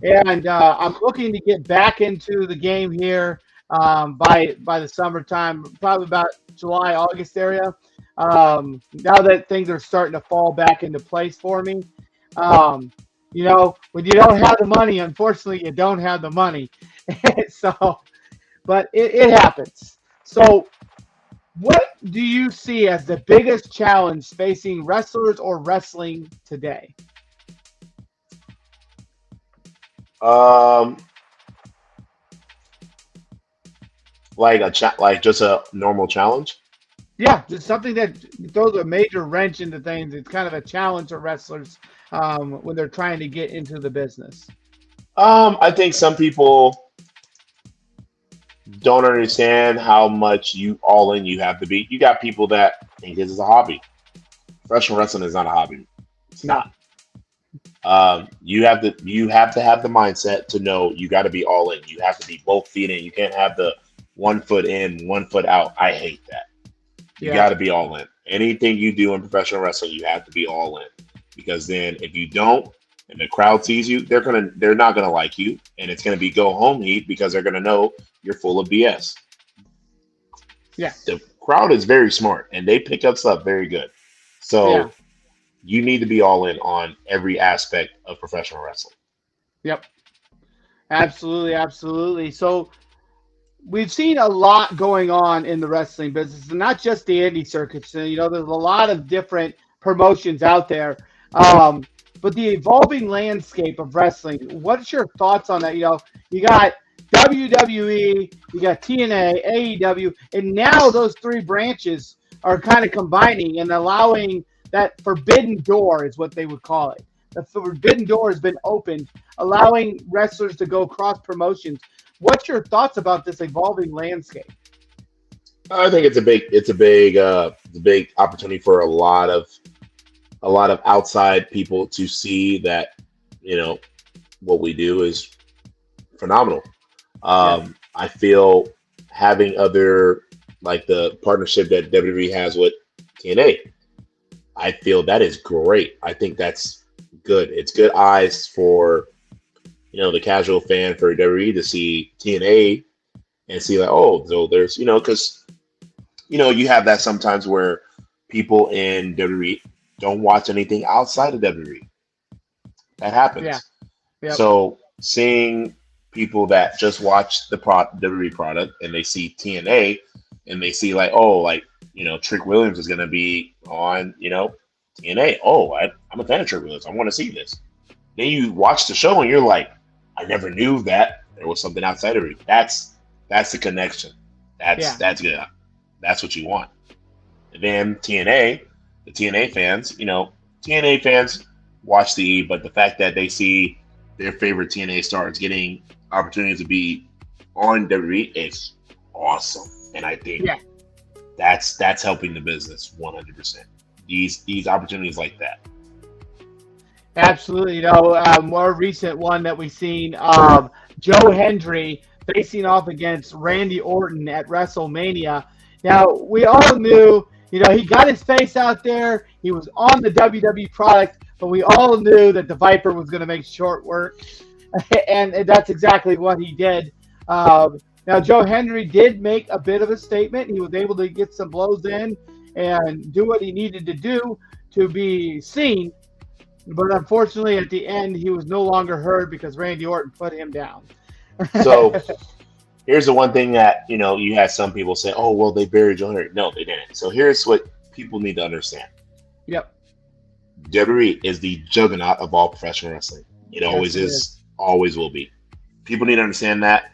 and I'm looking to get back into the game here by the summertime, probably about July, August area. Now that things are starting to fall back into place for me. Um, when you don't have the money, unfortunately, you don't have the money. So, but it happens. So, what do you see as the biggest challenge facing wrestlers or wrestling today? Um, like like just a normal challenge. Yeah, it's something that throws a major wrench into things. It's kind of a challenge for wrestlers when they're trying to get into the business. I think some people don't understand how much you all in you have to be. You got people that think this is a hobby. Professional wrestling is not a hobby. It's No. not. You have to have the mindset to know you got to be all in. You have to be both feet in. You can't have the 1 foot in, 1 foot out. I hate that. You Yeah. got to be all in. Anything you do in professional wrestling, you have to be all in. Because then, if you don't, and the crowd sees you, they're not gonna like you, and it's gonna be go home heat because they're gonna know you're full of BS. Yeah. The crowd is very smart, and they pick up stuff very good. Yeah. So you need to be all in on every aspect of professional wrestling. Yep. Absolutely. Absolutely. So we've seen a lot going on in the wrestling business, and not just the indie circuits. There's a lot of different promotions out there. Um, but the evolving landscape of wrestling, what's your thoughts on that? You got WWE, you got TNA, AEW, and now those three branches are kind of combining and allowing that forbidden door, is what they would call it. The forbidden door has been opened, allowing wrestlers to go cross promotions. What's your thoughts about this evolving landscape? I think it's a big opportunity for a lot of outside people to see that you know what we do is phenomenal. Yeah, I feel having other like the partnership that WWE has with TNA, I feel that is great. I think that's good. It's good eyes for the casual fan for WWE to see TNA and see like, oh, so there's because you have that sometimes where people in WWE don't watch anything outside of WWE. That yeah, happens. yep, So seeing people that just watch the WWE product and they see TNA and they see like, oh, like Trick Williams is gonna be on TNA. Oh, I'm a fan of Trick Williams. I want to see this. Then you watch the show and you're like, I never knew that there was something outside of it. That's the connection. That's yeah, that's good. That's what you want. And then the TNA fans, TNA fans watch the E, but the fact that they see their favorite TNA stars getting opportunities to be on WWE is awesome, and I think yeah. that's helping the business 100%. These opportunities like that. Absolutely. More recent one that we've seen, Joe Hendry facing off against Randy Orton at WrestleMania. Now, we all knew, he got his face out there. He was on the WWE product, but we all knew that the Viper was going to make short work. And that's exactly what he did. Now, Joe Hendry did make a bit of a statement. He was able to get some blows in and do what he needed to do to be seen. But unfortunately, at the end, he was no longer heard because Randy Orton put him down. So here's the one thing that you had some people say, oh well, they buried Joe Hendry. No, they didn't. So here's what people need to understand: Yep. WWE is the juggernaut of all professional wrestling. It Yes, always it is. is, always will be. People need to understand that.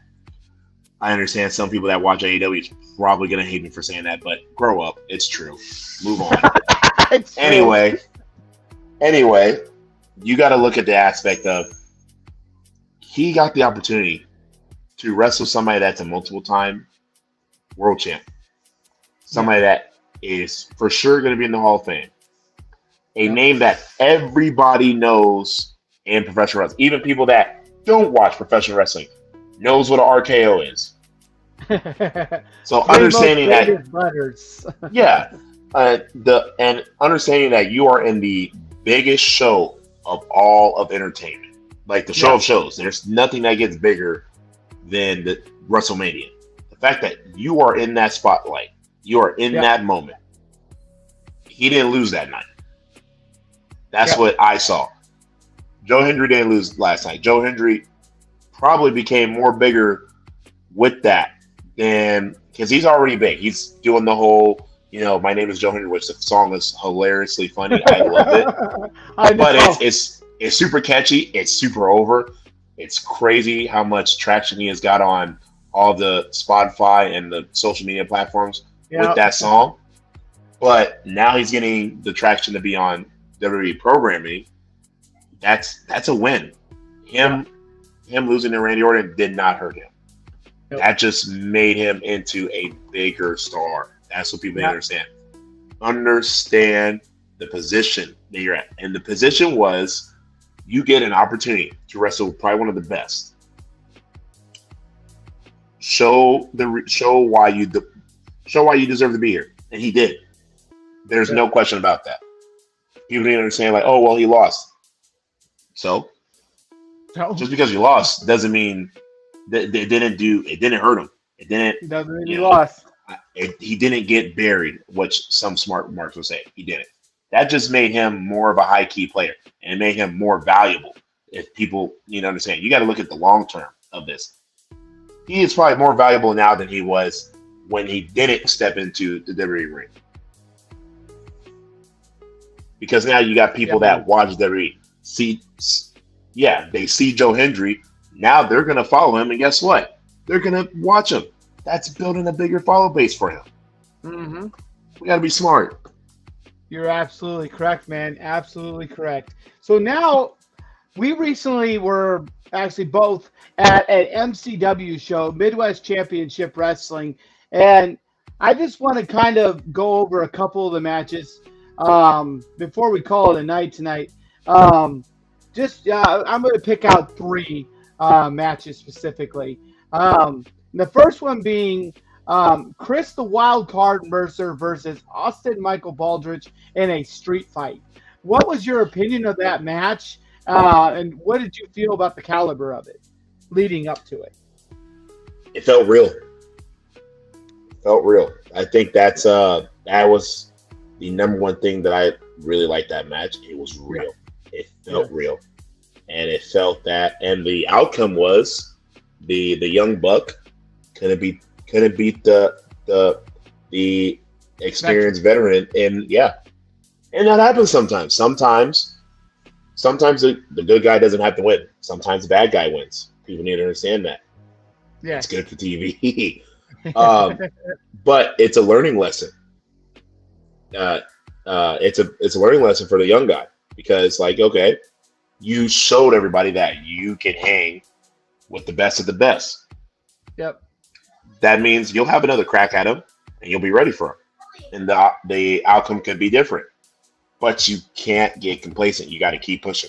I understand some people that watch AEW is probably gonna hate me for saying that, but grow up. It's true. Move on. It's true. Anyway, anyway, you got to look at the aspect of he got the opportunity to wrestle somebody that's a multiple time world champ, Yeah. somebody that is for sure going to be in the Hall of Fame, a Yep. name that everybody knows in professional wrestling, even people that don't watch professional wrestling knows what an RKO is. So Three most understanding that, biggest butters. yeah, and understanding that you are in the biggest show of all of entertainment, like the show Yeah. of shows. There's nothing that gets bigger than the WrestleMania. The fact that you are in that spotlight, you are in Yep. that moment. He didn't lose that night. That's Yep. what I saw. Joe Hendry didn't lose last night. Joe Hendry probably became more bigger with that than because he's already big. He's doing the whole, my name is Joe Hendry, which the song is hilariously funny. I love it, I but it's know. it's it's super catchy. It's super over. It's crazy how much traction he has got on all the Spotify and the social media platforms with Yep. that song. But now he's getting the traction to be on WWE programming. That's a win. Yeah. Him losing to Randy Orton did not hurt him. Nope. That just made him into a bigger star. That's what people need to understand. Understand the position that you're at. And the position was you get an opportunity to wrestle with probably one of the best. Show why you deserve to be here. And he did. There's no question about that. People need to understand, like, oh well, he lost. So just because you lost doesn't mean that it didn't hurt him. It didn't. He lost. He didn't get buried, which some smart marks would say. He didn't. That just made him more of a high key player and made him more valuable. If people need to understand, you got to look at the long term of this. He is probably more valuable now than he was when he didn't step into the WWE ring. Because now you got people that watch WWE. They see Joe Hendry. Now they're going to follow him, and guess what? They're going to watch him. That's building a bigger follow base for him. Mm-hmm. We got to be smart. You're absolutely correct, man. Absolutely correct. So now, we recently were actually both at an MCW show, Midwest Championship Wrestling, and I just want to kind of go over a couple of the matches before we call it a night tonight. I'm going to pick out 3 matches specifically. The first one being Chris the Wild Card Mercer versus Austin Michael Baldridge in a street fight. What was your opinion of that match? And what did you feel about the caliber of it leading up to it? It felt real. I think that was the number one thing that I really liked that match. It was real. It felt real. And it felt that, and the outcome was the young buck couldn't beat the experienced veteran. And that happens sometimes. Sometimes the good guy doesn't have to win. Sometimes the bad guy wins. People need to understand that. Yeah, it's good for TV. But it's a learning lesson. It's a learning lesson for the young guy because, like, okay, you showed everybody that you can hang with the best of the best. Yep. That means you'll have another crack at him, and you'll be ready for him. And the outcome could be different. But you can't get complacent. You got to keep pushing.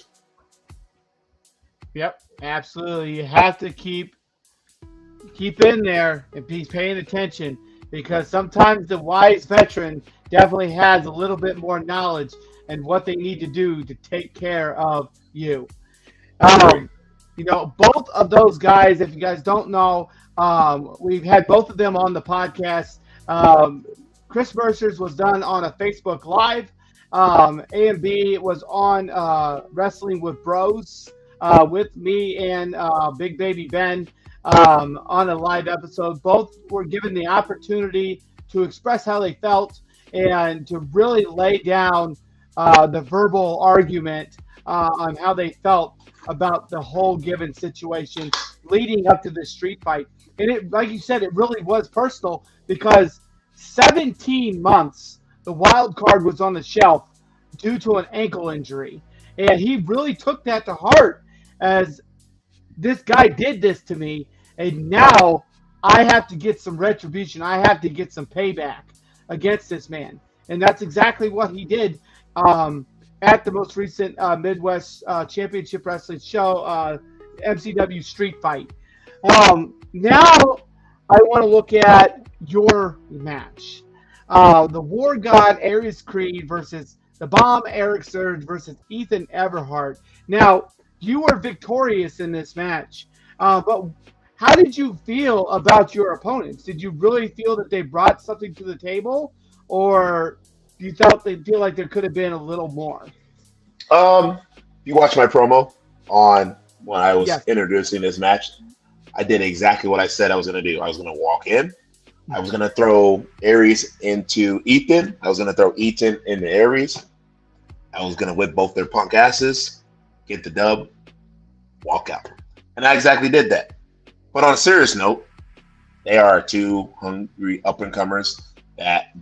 Yep, absolutely. You have to keep in there and be paying attention because sometimes the wise veteran definitely has a little bit more knowledge and what they need to do to take care of you. Both of those guys, if you guys don't know, we've had both of them on the podcast. Chris Mercer's was done on a Facebook Live. A&B was on Wrestling with Bros with me and Big Baby Ben on a live episode. Both were given the opportunity to express how they felt and to really lay down the verbal argument on how they felt about the whole given situation leading up to this street fight. And it, like you said, it really was personal because 17 months the wild card was on the shelf due to an ankle injury. And he really took that to heart as this guy did this to me. And now I have to get some retribution. I have to get some payback against this man. And that's exactly what he did at the most recent Midwest Championship Wrestling show, MCW Street Fight. Now I want to look at your match. The War God Aries Creed versus the Bomb Eric Surge versus Ethan Everhart. Now, you were victorious in this match, but how did you feel about your opponents? Did you really feel that they brought something to the table, or do you feel like there could have been a little more? You watched my promo on when I was introducing this match. I did exactly what I said I was going to do. I was going to walk in. I was going to throw Aries into Ethan. I was going to throw Ethan into Aries. I was going to whip both their punk asses, get the dub, walk out. And I exactly did that. But on a serious note, they are two hungry up-and-comers that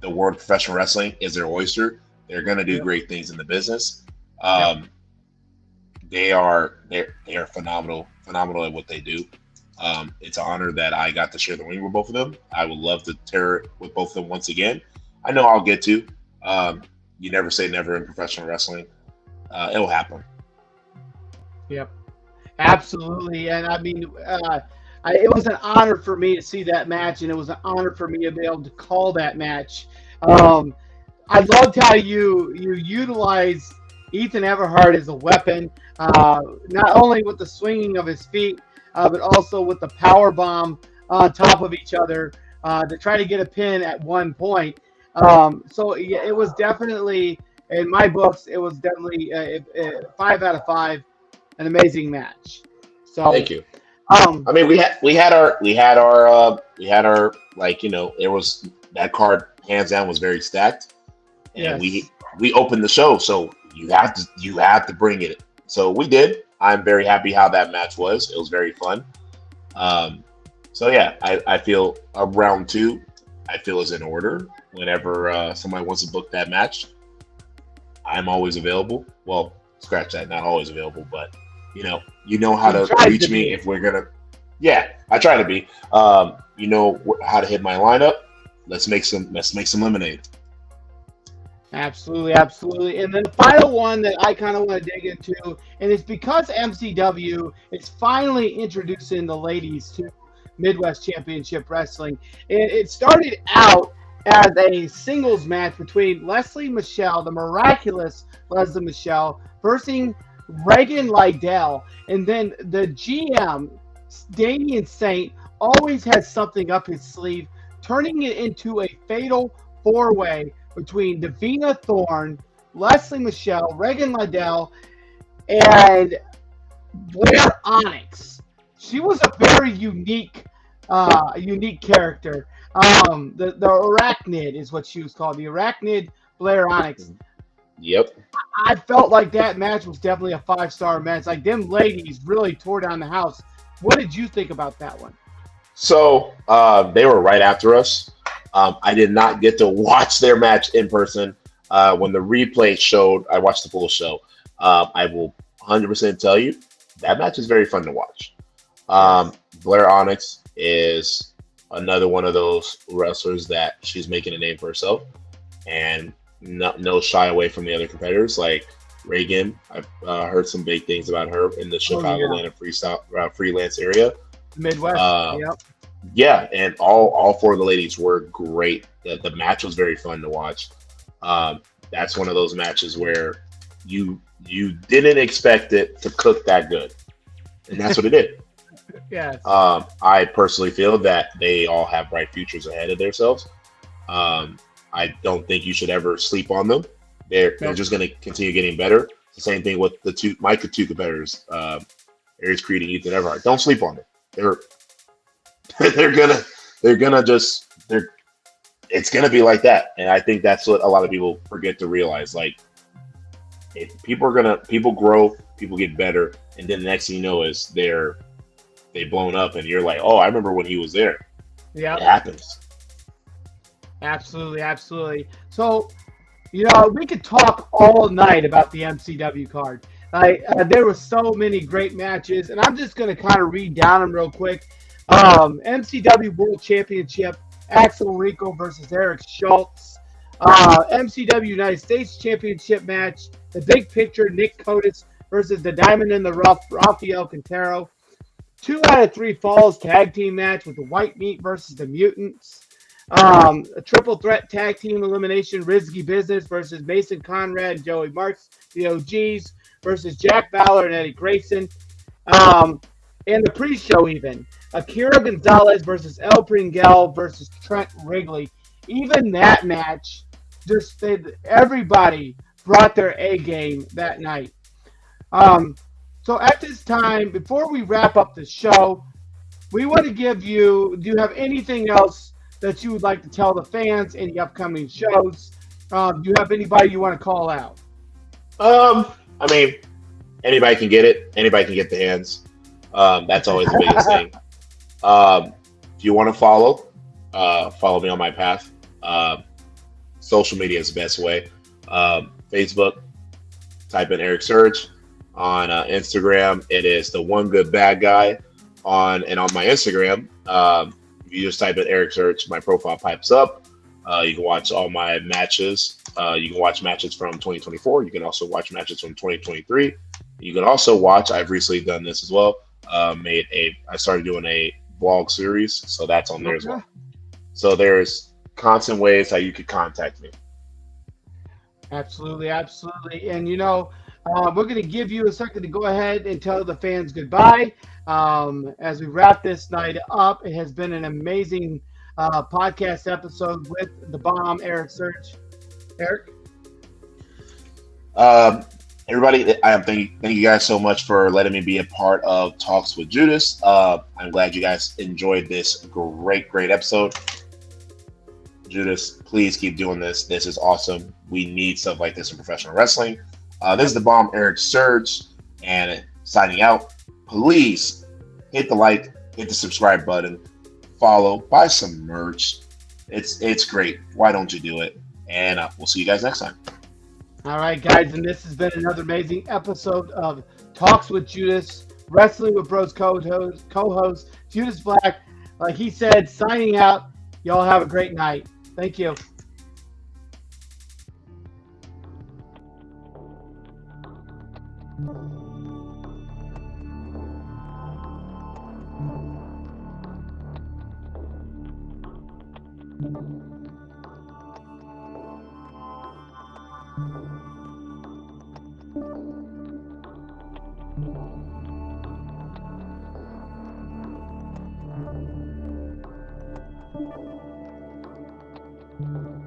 the world of professional wrestling is their oyster. They're going to do great things in the business. They are phenomenal at what they do. It's an honor that I got to share the ring with both of them. I would love to tear it with both of them once again. I know I'll get to. You never say never in professional wrestling. It'll happen. Yep, absolutely. And I mean, it was an honor for me to see that match, and it was an honor for me to be able to call that match. I loved how you utilize Ethan Everhart as a weapon, not only with the swinging of his feet, but also with the power bomb on top of each other to try to get a pin at one point. So yeah, it was definitely, in my books, it was definitely 5 out of 5, an amazing match. So thank you. I mean, we had our like, you know, it was, that card hands down was very stacked, and we opened the show, so you have to bring it. So we did. I'm very happy how that match was. It was very fun. So yeah, I feel round 2, I feel is in order. Whenever somebody wants to book that match, I'm always available. Well, scratch that, not always available, but you know how to reach me if we're gonna. Yeah, I try to be. You know how to hit my lineup. Let's make some lemonade. Absolutely, absolutely. And then the final one that I kind of want to dig into, and it's because MCW is finally introducing the ladies to Midwest Championship Wrestling. It started out as a singles match between Leslie Michelle, the miraculous Leslie Michelle, versus Reagan Lydell. And then the GM, Damian Saint, always has something up his sleeve, turning it into a fatal 4-way between Davina Thorne, Leslie Michelle, Reagan Lydell, and Blair Onyx. She was a very unique character. The Arachnid is what she was called. The Arachnid Blair Onyx. Yep. I felt like that match was definitely a 5-star match. Like, them ladies really tore down the house. What did you think about that one? So they were right after us. I did not get to watch their match in person. When the replay showed, I watched the full show. I will 100% tell you that match is very fun to watch. Blair Onyx is another one of those wrestlers that she's making a name for herself, and no shy away from the other competitors. Like Reagan, I've heard some big things about her in the Chicagoland freelance area. Midwest, yep. Yeah, and all 4 of the ladies were great. The match was very fun to watch. That's one of those matches where you didn't expect it to cook that good, and that's what it did. Yes. I personally feel that they all have bright futures ahead of themselves. I don't think you should ever sleep on them. They're just going to continue getting better. It's the same thing with my two competitors, Aries Creed and Ethan Everhart. Don't sleep on them. It's gonna be like that, and I think that's what a lot of people forget to realize. Like, people grow, people get better, and then the next thing you know is they blown up, and you're like, oh, I remember when he was there. Yeah, it happens. Absolutely, absolutely. So, we could talk all night about the MCW card. There were so many great matches, and I'm just going to kind of read down them real quick. MCW World Championship, Axel Rico versus Eric Schultz. MCW United States Championship match, the Big Picture, Nick Cotis versus the Diamond in the Rough, Rafael Quintero. 2 out of 3 Falls tag team match with the White Meat versus the Mutants. A triple threat tag team elimination, Risky Business versus Mason Conrad and Joey Marks, the OGs, versus Jack Fowler and Eddie Grayson. And the pre-show even, Akira Gonzalez versus El Pringel versus Trent Wrigley. Even that match, everybody brought their A game that night. So at this time, before we wrap up the show, we want to do you have anything else that you would like to tell the fans, any upcoming shows? Do you have anybody you want to call out? I mean, anybody can get it. Anybody can get the hands. That's always the biggest thing. If you want to follow me on my path. social media is the best way. Facebook, type in Eric Surge. On Instagram, it is the One Good Bad Guy. On my Instagram, you just type in Eric Surge, my profile pipes up. You can watch all my matches. You can watch matches from 2024. You can also watch matches from 2023. You can also watch. I've recently done this as well. I started doing a blog series, so that's on there as well. So there's constant ways how you could contact me. Absolutely, absolutely. And we're going to give you a second to go ahead and tell the fans goodbye. As we wrap this night up, it has been an amazing podcast episode with the bomb, Eric Search. Eric? Everybody, thank you guys so much for letting me be a part of Talks with Judas. I'm glad you guys enjoyed this great episode. Judas, please keep doing this. This is awesome. We need stuff like this in professional wrestling. This is the bomb, Eric Surge, and signing out. Please hit the like, hit the subscribe button, follow, buy some merch. It's great. Why don't you do it? And we'll see you guys next time. All right, guys, and this has been another amazing episode of Talks with Judas, Wrestling with Bros co-host Judas Black. Like he said, signing out. Y'all have a great night. Thank you.